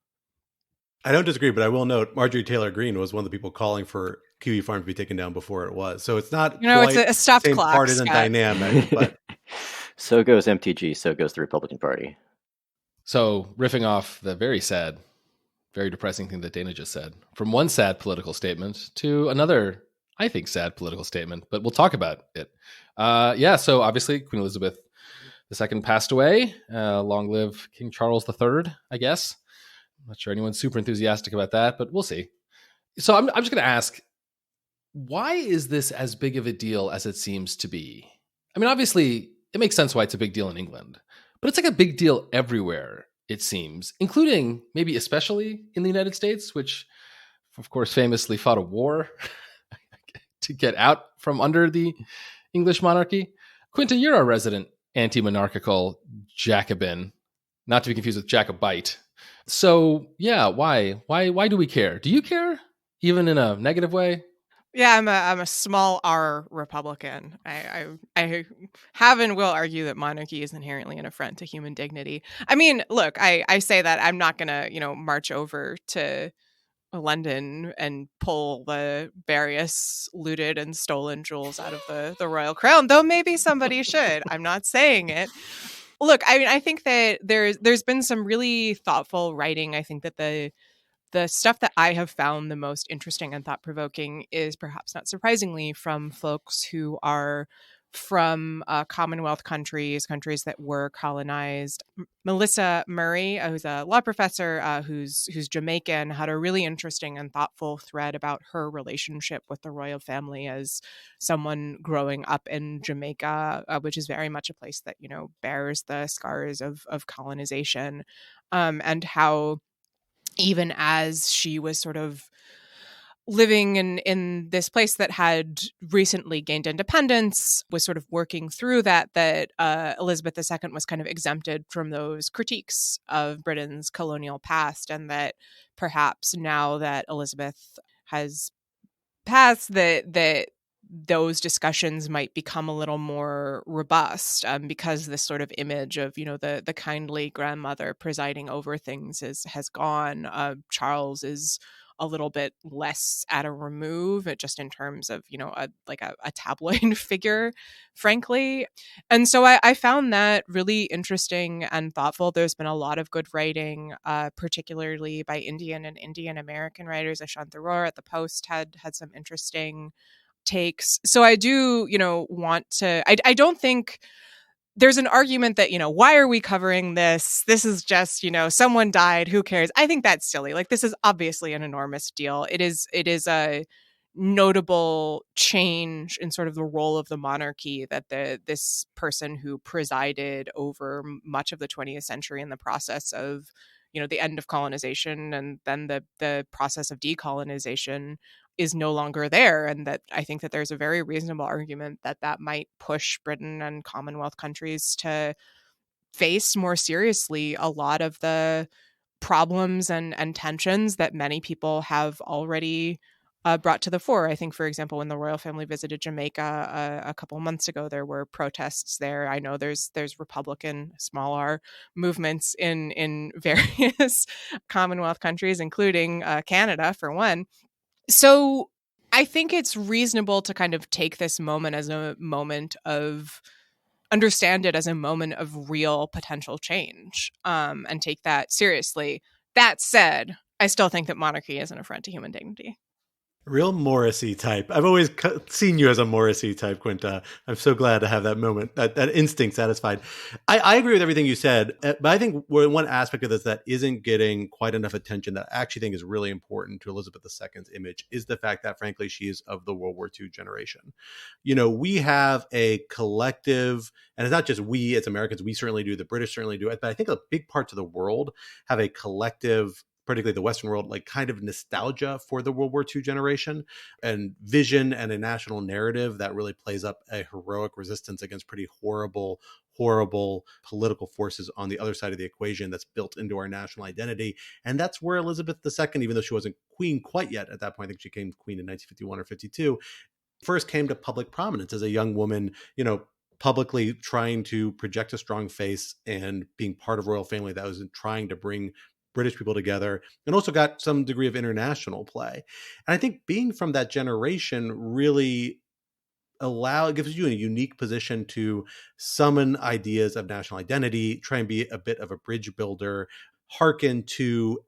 I don't disagree, but I will note Marjorie Taylor Greene was one of the people calling for Kiwi Farms to be taken down before it was. So it's not it's a stopped the same clock, partisan dynamic. But so goes MTG, so goes the Republican Party. So riffing off the very sad, very depressing thing that Dana just said, from one sad political statement to another, I think, sad political statement, but we'll talk about it. So obviously Queen Elizabeth II passed away. Long live King Charles III, I guess. I'm not sure anyone's super enthusiastic about that, but we'll see. So I'm just going to ask, why is this as big of a deal as it seems to be? I mean, obviously, it makes sense why it's a big deal in England, but it's like a big deal everywhere, it seems, including maybe especially in the United States, which, of course, famously fought a war to get out from under the English monarchy. Quinta, you're a resident anti-monarchical Jacobin, not to be confused with Jacobite. So, yeah, why do we care? Do you care, even in a negative way? Yeah, I'm a small R Republican. I have and will argue that monarchy is inherently an affront to human dignity. I mean, look, I say that I'm not gonna, march over to London and pull the various looted and stolen jewels out of the royal crown, though maybe somebody should. I'm not saying it. Look, I mean, I think that there's been some really thoughtful writing. I think that the stuff that I have found the most interesting and thought-provoking is, perhaps not surprisingly, from folks who are from Commonwealth countries that were colonized. Melissa Murray, who's a law professor who's Jamaican, had a really interesting and thoughtful thread about her relationship with the royal family as someone growing up in Jamaica, which is very much a place that, bears the scars of colonization, and how even as she was sort of living in this place that had recently gained independence, was sort of working through that Elizabeth II was kind of exempted from those critiques of Britain's colonial past, and that perhaps now that Elizabeth has passed, that those discussions might become a little more robust, because this sort of image of, the kindly grandmother presiding over things has gone. Charles is a little bit less at a remove, just in terms of, a tabloid figure, frankly. And so I found that really interesting and thoughtful. There's been a lot of good writing, particularly by Indian and Indian American writers. Ashant Tharoor at the Post had some interesting takes. So I do, want to, I don't think there's an argument that, why are we covering this? This is just, someone died, who cares? I think that's silly. Like, this is obviously an enormous deal. It is a notable change in sort of the role of the monarchy that this person who presided over much of the 20th century in the process of, the end of colonization and then the process of decolonization is no longer there. And that I think that there's a very reasonable argument that might push Britain and Commonwealth countries to face more seriously a lot of the problems and tensions that many people have already brought to the fore. I think, for example, when the royal family visited Jamaica a couple months ago, there were protests there. I know there's Republican, small r, movements in various Commonwealth countries, including Canada, for one. So I think it's reasonable to kind of take this moment as a moment of, understand it as a moment of real potential change, and take that seriously. That said, I still think that monarchy is an affront to human dignity. Real Morrissey type. I've always seen you as a Morrissey type, Quinta. I'm so glad to have that moment, that instinct satisfied. I agree with everything you said, but I think one aspect of this that isn't getting quite enough attention that I actually think is really important to Elizabeth II's image is the fact that, frankly, she is of the World War II generation. We have a collective, and it's not just we as Americans, we certainly do, the British certainly do it, but I think a big parts of the world have a collective, particularly the Western world, like kind of nostalgia for the World War II generation and vision and a national narrative that really plays up a heroic resistance against pretty horrible political forces on the other side of the equation that's built into our national identity. And that's where Elizabeth II, even though she wasn't queen quite yet at that point, I think she became queen in 1951 or 52, first came to public prominence as a young woman, publicly trying to project a strong face and being part of royal family that was trying to bring British people together, and also got some degree of international play. And I think being from that generation really gives you a unique position to summon ideas of national identity, try and be a bit of a bridge builder, hearken to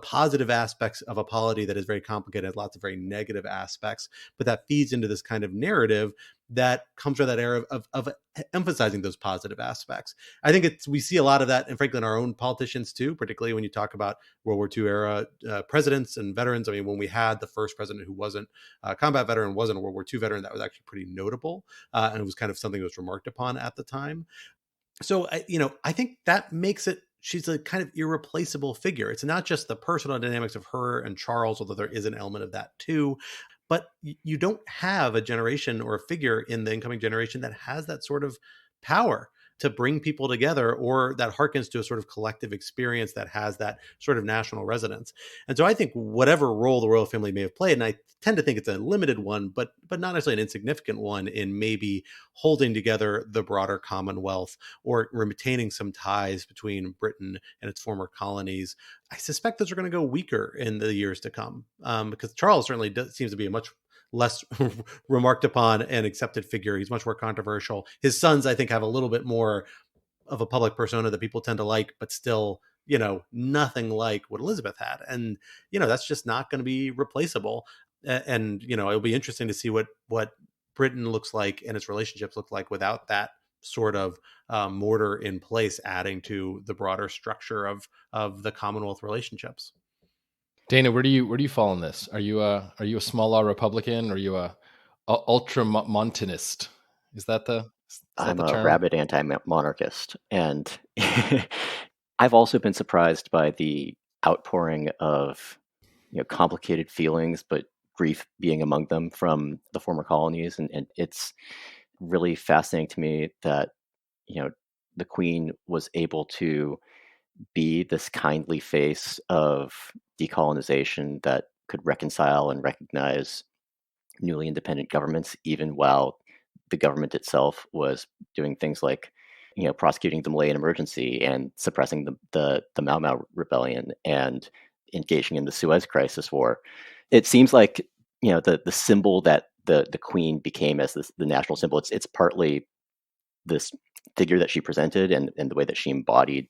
positive aspects of a polity that is very complicated, lots of very negative aspects, but that feeds into this kind of narrative that comes from that era of emphasizing those positive aspects. I think we see a lot of that, and frankly, in our own politicians too, particularly when you talk about World War II era presidents and veterans. I mean, when we had the first president who wasn't a combat veteran, wasn't a World War II veteran, that was actually pretty notable, and it was kind of something that was remarked upon at the time. So, I think that makes it, she's a kind of irreplaceable figure. It's not just the personal dynamics of her and Charles, although there is an element of that too. But you don't have a generation or a figure in the incoming generation that has that sort of power to bring people together, or that harkens to a sort of collective experience that has that sort of national resonance. And so I think whatever role the royal family may have played, and I tend to think it's a limited one, but not necessarily an insignificant one, in maybe holding together the broader Commonwealth or retaining some ties between Britain and its former colonies, I suspect those are going to go weaker in the years to come, because Charles certainly seems to be a much less remarked upon and accepted figure. He's much more controversial. His sons, I think, have a little bit more of a public persona that people tend to like, but still, nothing like what Elizabeth had. And, that's just not going to be replaceable. And, it'll be interesting to see what Britain looks like and its relationships look like without that sort of mortar in place, adding to the broader structure of the Commonwealth relationships. Dana, where do you fall in this? Are you a small R Republican? Or are you a ultramontanist? Is that the I'm the a term? rabid anti-monarchist, and I've also been surprised by the outpouring of complicated feelings, but grief being among them from the former colonies. And it's really fascinating to me that, the Queen was able to be this kindly face of decolonization that could reconcile and recognize newly independent governments, even while the government itself was doing things like, prosecuting the Malayan emergency and suppressing the Mau Mau rebellion and engaging in the Suez Crisis war. It seems like, the symbol that the Queen became as the national symbol, it's partly this figure that she presented and the way that she embodied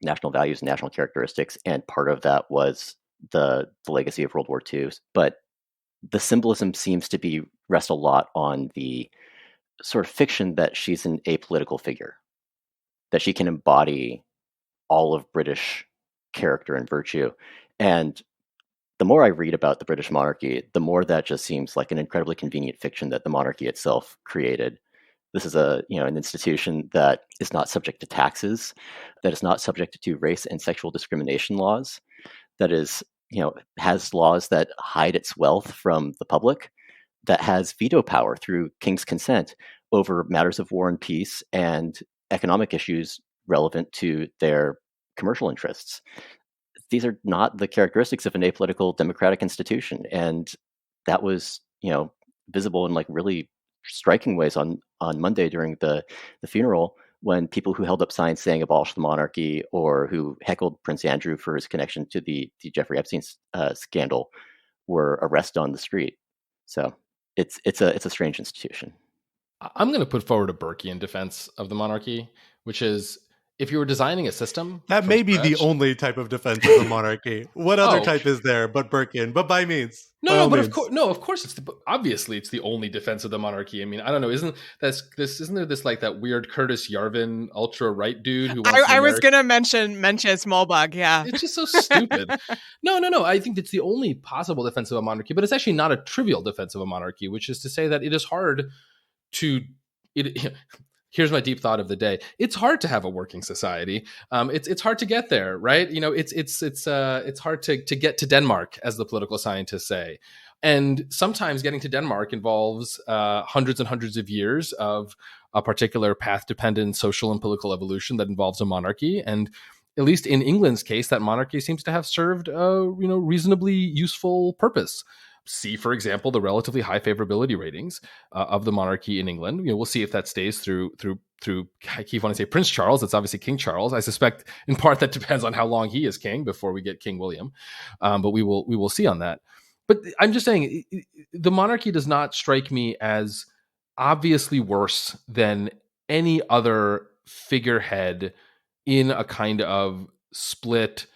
national values and national characteristics. And part of that was the legacy of World War II. But the symbolism seems to rest a lot on the sort of fiction that she's an apolitical figure, that she can embody all of British character and virtue. And the more I read about the British monarchy, the more that just seems like an incredibly convenient fiction that the monarchy itself created. This is an institution that is not subject to taxes, that is not subject to race and sexual discrimination laws, that is, has laws that hide its wealth from the public, that has veto power through king's consent over matters of war and peace and economic issues relevant to their commercial interests. These are not the characteristics of an apolitical democratic institution. And that was, visible in really striking ways on Monday during the funeral, when people who held up signs saying abolish the monarchy, or who heckled Prince Andrew for his connection to the Jeffrey Epstein scandal, were arrested on the street. So it's a strange institution. I'm going to put forward a Burkean defense of the monarchy, which is, if you were designing a system, that may be the only type of defense of the monarchy. What other type is there but Burkean? But by means, of course, obviously it's the only defense of the monarchy. I mean, I don't know, isn't there this like that weird Curtis Yarvin ultra right dude who wants I was going to mention Smallbug. Yeah, it's just so stupid. No. I think it's the only possible defense of a monarchy, but it's actually not a trivial defense of a monarchy, which is to say that it is hard to Here's my deep thought of the day. It's hard to have a working society. It's hard to get there, right? It's hard to get to Denmark, as the political scientists say. And sometimes getting to Denmark involves hundreds and hundreds of years of a particular path-dependent social and political evolution that involves a monarchy. And at least in England's case, that monarchy seems to have served a reasonably useful purpose. See, for example, the relatively high favorability ratings of the monarchy in England. We'll see if that stays through. I keep wanting to say Prince Charles. It's obviously King Charles. I suspect, in part, that depends on how long he is king before we get King William. But we will see on that. But I'm just saying, the monarchy does not strike me as obviously worse than any other figurehead in a kind of split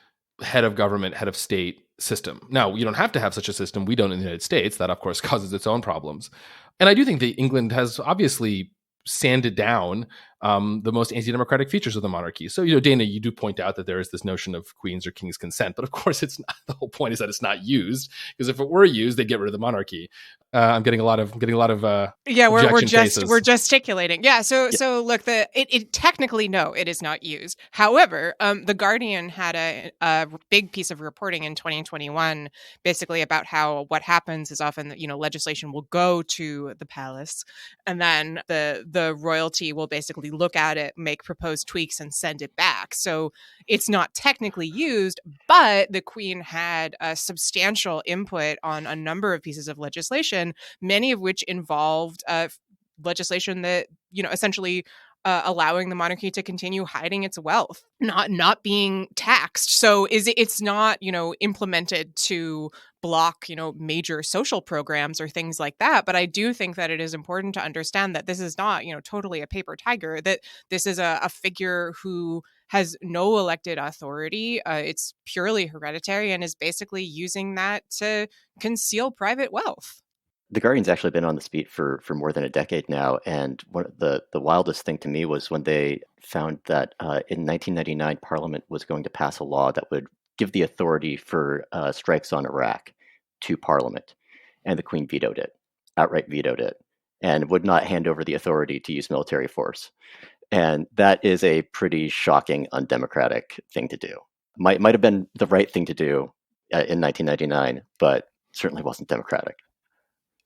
head of government, head of state system. Now, you don't have to have such a system. We don't in the United States. That, of course, causes its own problems. And I do think that England has obviously sanded down the most anti-democratic features of the monarchy. So, Dana, you do point out that there is this notion of queen's or king's consent, but of course, it's not. The whole point is that it's not used, because if it were used, they'd get rid of the monarchy. I'm getting a lot of we're gesticulating. Yeah. So look, it technically, no, it is not used. However, the Guardian had a big piece of reporting in 2021, basically about how what happens is often that legislation will go to the palace, and then the royalty will basically look at it, make proposed tweaks, and send it back. So it's not technically used, but the Queen had a substantial input on a number of pieces of legislation, many of which involved legislation that, essentially allowing the monarchy to continue hiding its wealth, not being taxed. So it's not, implemented to block, major social programs or things like that. But I do think that it is important to understand that this is not, totally a paper tiger, that this is a figure who has no elected authority. It's purely hereditary and is basically using that to conceal private wealth. The Guardian's actually been on this beat for more than a decade now, and one of the wildest thing to me was when they found that in 1999 Parliament was going to pass a law that would give the authority for strikes on Iraq to Parliament, and the Queen outright vetoed it, and would not hand over the authority to use military force. And that is a pretty shocking, undemocratic thing to do. Might have been the right thing to do in 1999, but certainly wasn't democratic.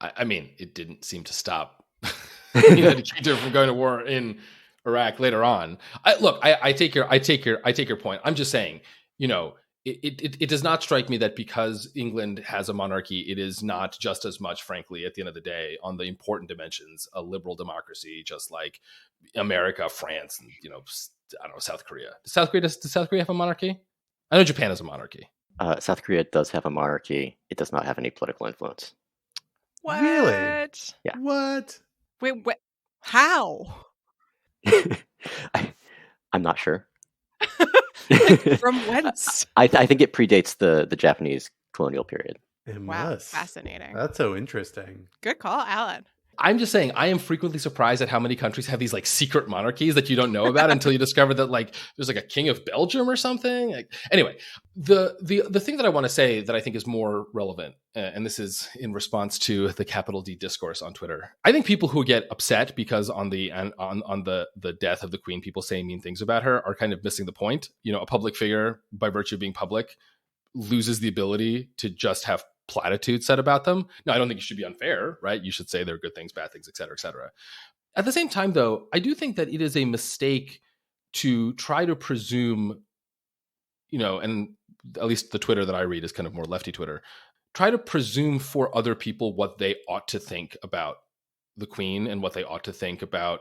I mean, it didn't seem to stop the United Kingdom from going to war in Iraq later on. I take your point. I'm just saying, it does not strike me that because England has a monarchy, it is not just as much, frankly, at the end of the day, on the important dimensions, a liberal democracy, just like America, France, and I don't know, South Korea. Does South Korea have a monarchy? I know Japan has a monarchy. South Korea does have a monarchy. It does not have any political influence. What? Really? Yeah. What? Wait, what? How? I'm not sure. From whence? I think it predates the Japanese colonial period. It Wow, must. fascinating. That's so interesting. Good call, Alan. I'm just saying, I am frequently surprised at how many countries have these like secret monarchies that you don't know about until you discover that like there's like a king of Belgium or something. Like, anyway, the thing that I want to say that I think is more relevant, and this is in response to the capital D discourse on Twitter. I think people who get upset because on the death of the Queen, people say mean things about her are kind of missing the point. A public figure, by virtue of being public, loses the ability to just have platitudes said about them. Now, I don't think you should be unfair, right? You should say there are good things, bad things, et cetera, et cetera. At the same time, though, I do think that it is a mistake to try to presume, and at least the Twitter that I read is kind of more lefty Twitter, try to presume for other people what they ought to think about the Queen and what they ought to think about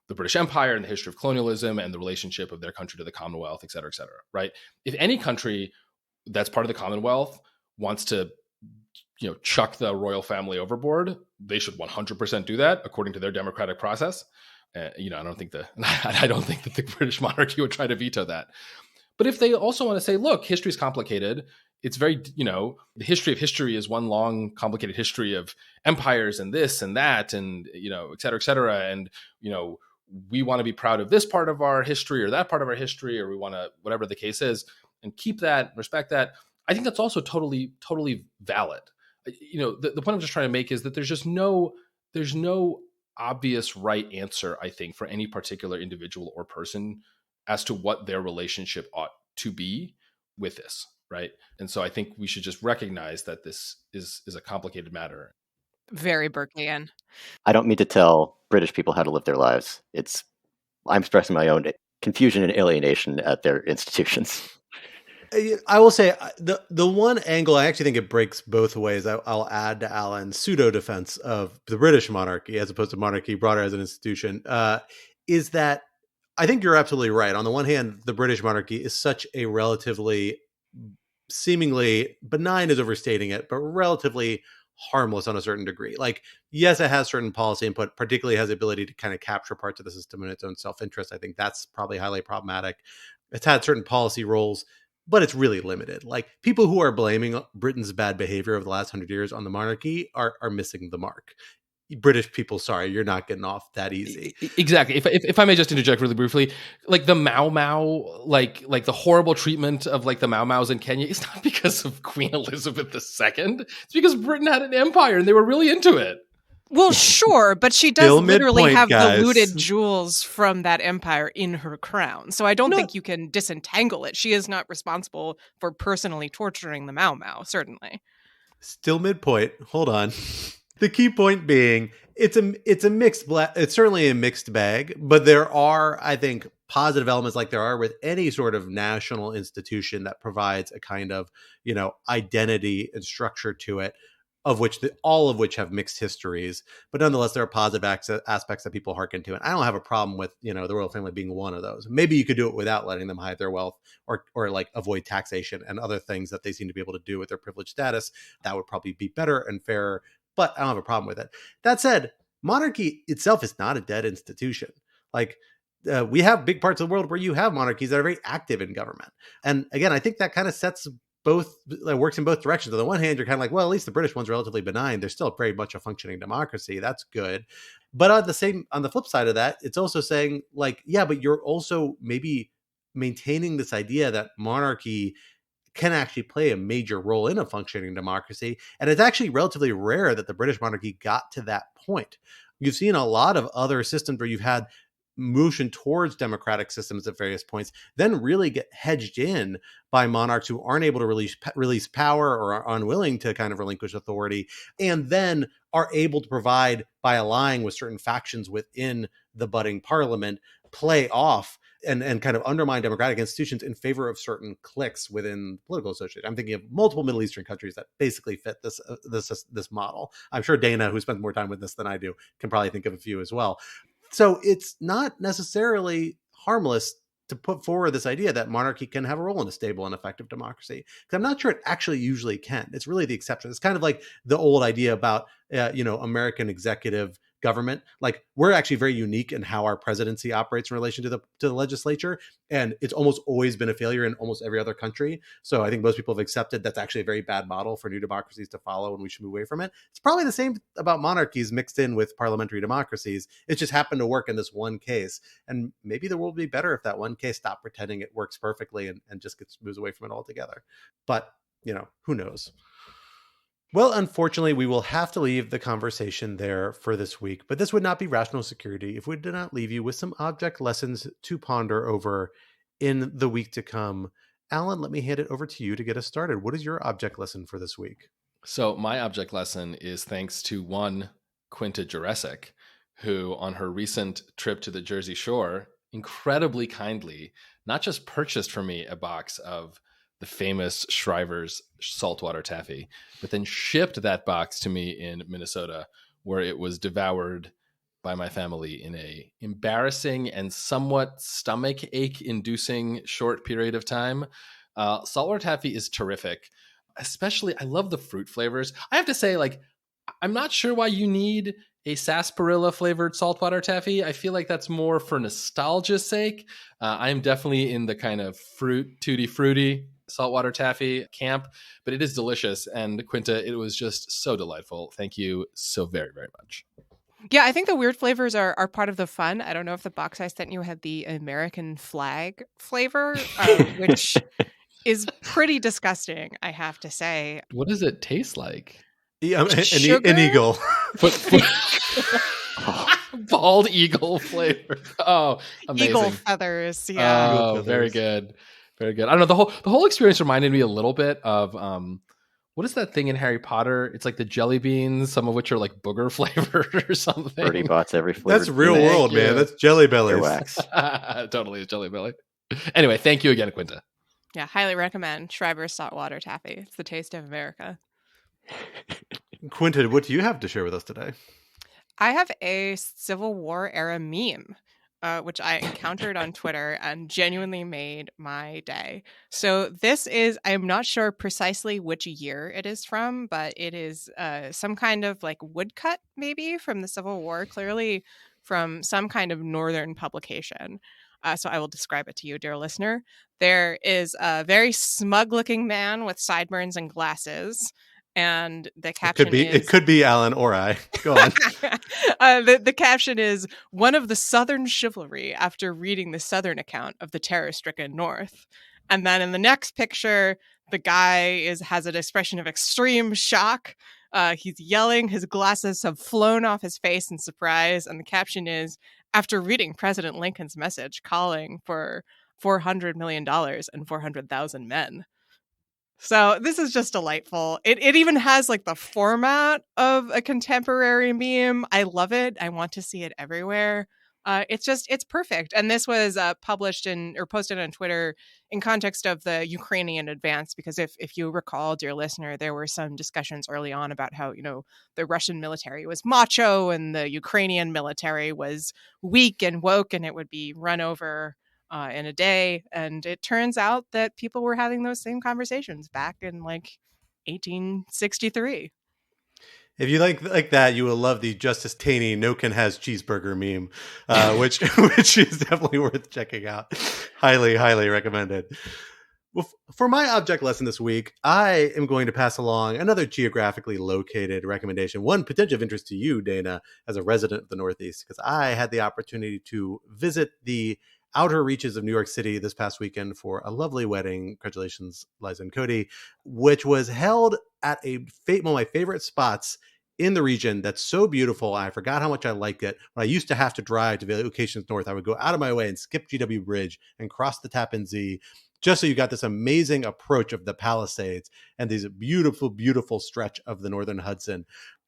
the British Empire and the history of colonialism and the relationship of their country to the Commonwealth, et cetera, right? If any country that's part of the Commonwealth wants to chuck the royal family overboard, they should 100% do that according to their democratic process. I don't think that the British monarchy would try to veto that. But if they also want to say, look, history is complicated. It's very, the history of history is one long, complicated history of empires and this and that and, et cetera, et cetera. And, we want to be proud of this part of our history or that part of our history, or we want to, whatever the case is, and keep that, respect that. I think that's also totally, totally valid. The point I'm just trying to make is that there's no obvious right answer, I think, for any particular individual or person as to what their relationship ought to be with this, right? And so I think we should just recognize that this is a complicated matter. Very Berkeleian. I don't mean to tell British people how to live their lives. I'm expressing my own confusion and alienation at their institutions. I will say the one angle, I actually think it breaks both ways. I'll add to Alan's pseudo defense of the British monarchy as opposed to monarchy broader as an institution, is that I think you're absolutely right. On the one hand, the British monarchy is such a relatively seemingly benign is overstating it, but relatively harmless on a certain degree. Like, yes, it has certain policy input, particularly has the ability to kind of capture parts of the system in its own self-interest. I think that's probably highly problematic. It's had certain policy roles, but it's really limited. Like, people who are blaming Britain's bad behavior over the last 100 years on the monarchy are missing the mark. British people, sorry, you're not getting off that easy. Exactly. If I may just interject really briefly, like the Mau Mau, like the horrible treatment of like the Mau Maus in Kenya, it's not because of Queen Elizabeth II. It's because Britain had an empire and they were really into it. Well, sure, but she does literally have the looted jewels from that empire in her crown. So I don't think you can disentangle it. She is not responsible for personally torturing the Mau Mau, certainly. Still midpoint. Hold on. The key point being, it's a mixed it's certainly a mixed bag, but there are, I think, positive elements like there are with any sort of national institution that provides a kind of, identity and structure to it, of which all of which have mixed histories, but nonetheless there are positive aspects that people hearken to. And I don't have a problem with, the royal family being one of those. Maybe you could do it without letting them hide their wealth or like avoid taxation and other things that they seem to be able to do with their privileged status. That would probably be better and fairer, but I don't have a problem with it. That said, monarchy itself is not a dead institution. Like, we have big parts of the world where you have monarchies that are very active in government. And again, I think that kind of works in both directions. On the one hand, you're kind of like, well, at least the British one's relatively benign. They're still very much a functioning democracy. That's good. But on the flip side of that, it's also saying like, yeah, but you're also maybe maintaining this idea that monarchy can actually play a major role in a functioning democracy. And it's actually relatively rare that the British monarchy got to that point. You've seen a lot of other systems where you've had motion towards democratic systems at various points then really get hedged in by monarchs who aren't able to release power or are unwilling to kind of relinquish authority, and then are able to provide, by allying with certain factions within the budding parliament, play off and kind of undermine democratic institutions in favor of certain cliques within political association. I'm thinking of multiple Middle Eastern countries that basically fit this model. I'm sure Dana, who spends more time with this than I do, can probably think of a few as well. So it's not necessarily harmless to put forward this idea that monarchy can have a role in a stable and effective democracy, because I'm not sure it actually usually can. It's really the exception. It's kind of like the old idea about American executive government. Like, we're actually very unique in how our presidency operates in relation to the legislature, and it's almost always been a failure in almost every other country. So I think most people have accepted that's actually a very bad model for new democracies to follow, and we should move away from it. It's probably the same about monarchies mixed in with parliamentary democracies. It just happened to work in this one case, and maybe the world would be better if that one case stopped pretending it works perfectly and just moves away from it altogether. But who knows? Well, unfortunately, we will have to leave the conversation there for this week, but this would not be Rational Security if we did not leave you with some object lessons to ponder over in the week to come. Alan, let me hand it over to you to get us started. What is your object lesson for this week? So my object lesson is thanks to one Quinta RatSec, who on her recent trip to the Jersey Shore, incredibly kindly, not just purchased for me a box of the famous Shriver's saltwater taffy, but then shipped that box to me in Minnesota, where it was devoured by my family in a embarrassing and somewhat stomach ache inducing short period of time. Saltwater taffy is terrific. Especially, I love the fruit flavors. I have to say, I'm not sure why you need a sarsaparilla flavored saltwater taffy. I feel like that's more for nostalgia's sake. I'm definitely in the kind of tutti fruity saltwater taffy camp, but it is delicious. And Quinta, it was just so delightful. Thank you so very, very much. Yeah, I think the weird flavors are part of the fun. I don't know if the box I sent you had the American flag flavor, which is pretty disgusting, I have to say. What does it taste like? Yeah, an eagle. Bald eagle flavor. Oh, amazing. Eagle feathers. Yeah. Oh, Eagle feathers. Very good. Very good. I don't know. The whole experience reminded me a little bit of what is that thing in Harry Potter? It's like the jelly beans, some of which are like booger flavored or something. Bertie Bott's every flavor. That's real world, man. That's Jelly Bellies. Totally is Jelly Belly. Anyway, thank you again, Quinta. Yeah, highly recommend Shriver's saltwater taffy. It's the taste of America. Quinta, what do you have to share with us today? I have a Civil War era meme, which I encountered on Twitter and genuinely made my day. So this is, I'm not sure precisely which year it is from, but it is some kind of woodcut maybe from the Civil War, clearly from some kind of northern publication. So I will describe it to you, dear listener. There is a very smug-looking man with sideburns and glasses. And the caption it could be Alan or I. Go on. The caption is, "One of the Southern chivalry after reading the Southern account of the terror-stricken North." And then in the next picture, the guy has an expression of extreme shock. He's yelling. His glasses have flown off his face in surprise. And the caption is, "After reading President Lincoln's message calling for $400 million and 400,000 men." So this is just delightful. It even has the format of a contemporary meme. I love it. I want to see it everywhere. It's perfect. And this was published or posted on Twitter in context of the Ukrainian advance, because if you recall, dear listener, there were some discussions early on about how, the Russian military was macho and the Ukrainian military was weak and woke and it would be run over in a day. And it turns out that people were having those same conversations back in 1863. If you like that, you will love the Justice Taney Noken has cheeseburger meme, which is definitely worth checking out. Highly, highly recommended. Well, for my object lesson this week, I am going to pass along another geographically located recommendation, one potential of interest to you, Dana, as a resident of the Northeast, because I had the opportunity to visit the outer reaches of New York City this past weekend for a lovely wedding. Congratulations, Liza and Cody, which was held at one of my favorite spots in the region that's so beautiful. I forgot how much I liked it. When I used to have to drive to locations north, I would go out of my way and skip GW Bridge and cross the Tappan Zee, just so you got this amazing approach of the Palisades and these beautiful, beautiful stretch of the Northern Hudson.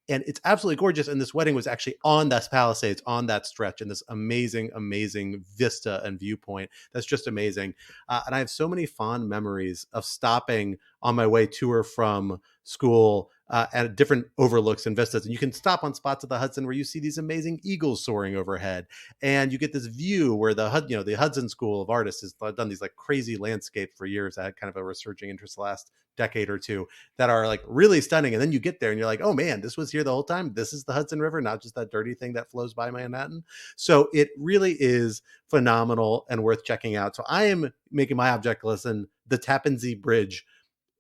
And it's absolutely gorgeous. And this wedding was actually on that Palisades, on that stretch, and this amazing, amazing vista and viewpoint. That's just amazing. And I have so many fond memories of stopping on my way to or from school at different overlooks and vistas. And you can stop on spots of the Hudson where you see these amazing eagles soaring overhead. And you get this view where the Hudson School of Artists has done these like crazy landscapes for years. I had kind of a resurging interest the last decade or two that are like really stunning. And then you get there and you're like, oh man, this was here the whole time. This is the Hudson River, not just that dirty thing that flows by Manhattan. So it really is phenomenal and worth checking out. So I am making my object lesson the Tappan Zee Bridge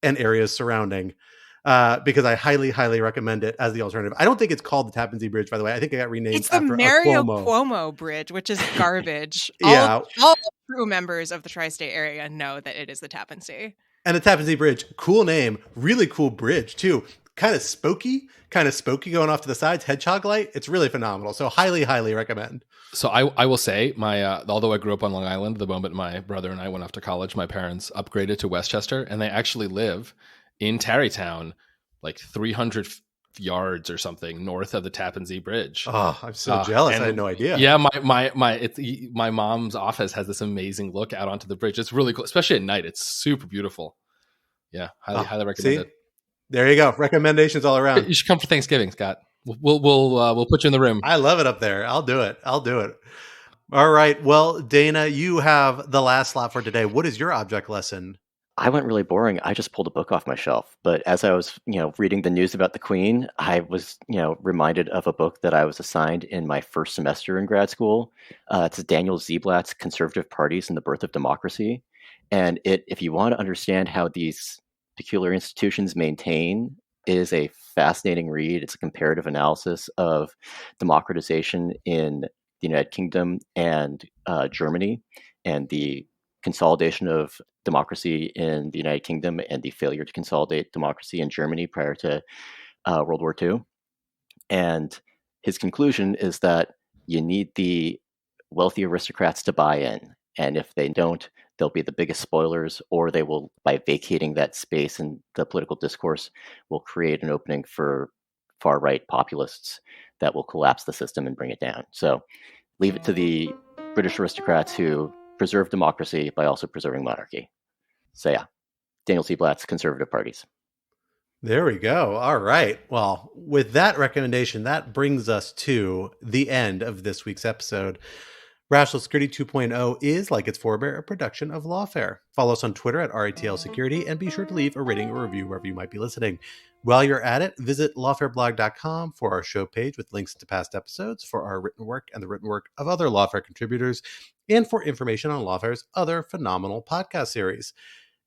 and areas surrounding, because I highly, highly recommend it as the alternative. I don't think it's called the Tappan Zee Bridge, by the way. I think it got renamed. It's the after Mario Cuomo. Cuomo Bridge, which is garbage. Yeah. All true members of the tri-state area know that it is the Tappan Zee. And the Tappan Zee Bridge, cool name, really cool bridge too. Kind of spooky going off to the sides, hedgehog light. It's really phenomenal. So highly, highly recommend. So I will say although I grew up on Long Island, the moment my brother and I went off to college, my parents upgraded to Westchester, and they actually live in Tarrytown, like 300 yards or something north of the Tappan Zee Bridge. Oh, I'm so jealous. I had no idea. Yeah, my mom's office has this amazing look out onto the bridge. It's really cool, especially at night. It's super beautiful. Yeah, highly recommend it. There you go. Recommendations all around. You should come for Thanksgiving, Scott. We'll put you in the room. I love it up there. I'll do it. All right. Well, Dana, you have the last slot for today. What is your object lesson? I went really boring. I just pulled a book off my shelf. But as I was, reading the news about the Queen, I was, reminded of a book that I was assigned in my first semester in grad school. It's Daniel Zeblat's Conservative Parties and the Birth of Democracy. And if you want to understand how these peculiar institutions maintain, is a fascinating read. It's a comparative analysis of democratization in the United Kingdom and Germany, and the consolidation of democracy in the United Kingdom and the failure to consolidate democracy in Germany prior to World War II. And his conclusion is that you need the wealthy aristocrats to buy in. And if they don't, they'll be the biggest spoilers, or they will, by vacating that space in the political discourse, will create an opening for far-right populists that will collapse the system and bring it down. So leave it to the British aristocrats who preserve democracy by also preserving monarchy. So yeah, Daniel Zeblat's Conservative Parties. There we go. All right. Well, with that recommendation, that brings us to the end of this week's episode. Rational Security 2.0 is, like its forebear, a production of Lawfare. Follow us on Twitter at RATL Security, and be sure to leave a rating or review wherever you might be listening. While you're at it, visit lawfareblog.com for our show page with links to past episodes, for our written work and the written work of other Lawfare contributors, and for information on Lawfare's other phenomenal podcast series.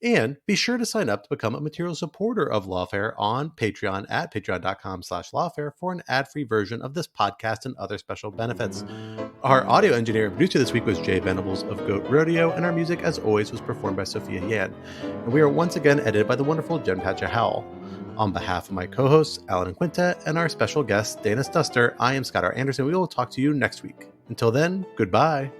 And be sure to sign up to become a material supporter of Lawfare on Patreon at patreon.com/Lawfare for an ad-free version of this podcast and other special benefits. Our audio engineer and producer this week was Jay Venables of Goat Rodeo, and our music, as always, was performed by Sophia Yan. And we are once again edited by the wonderful Jen Patcha Howell. On behalf of my co-hosts, Alan and Quinta, and our special guest, Dana Stuster, I am Scott R. Anderson. We will talk to you next week. Until then, goodbye.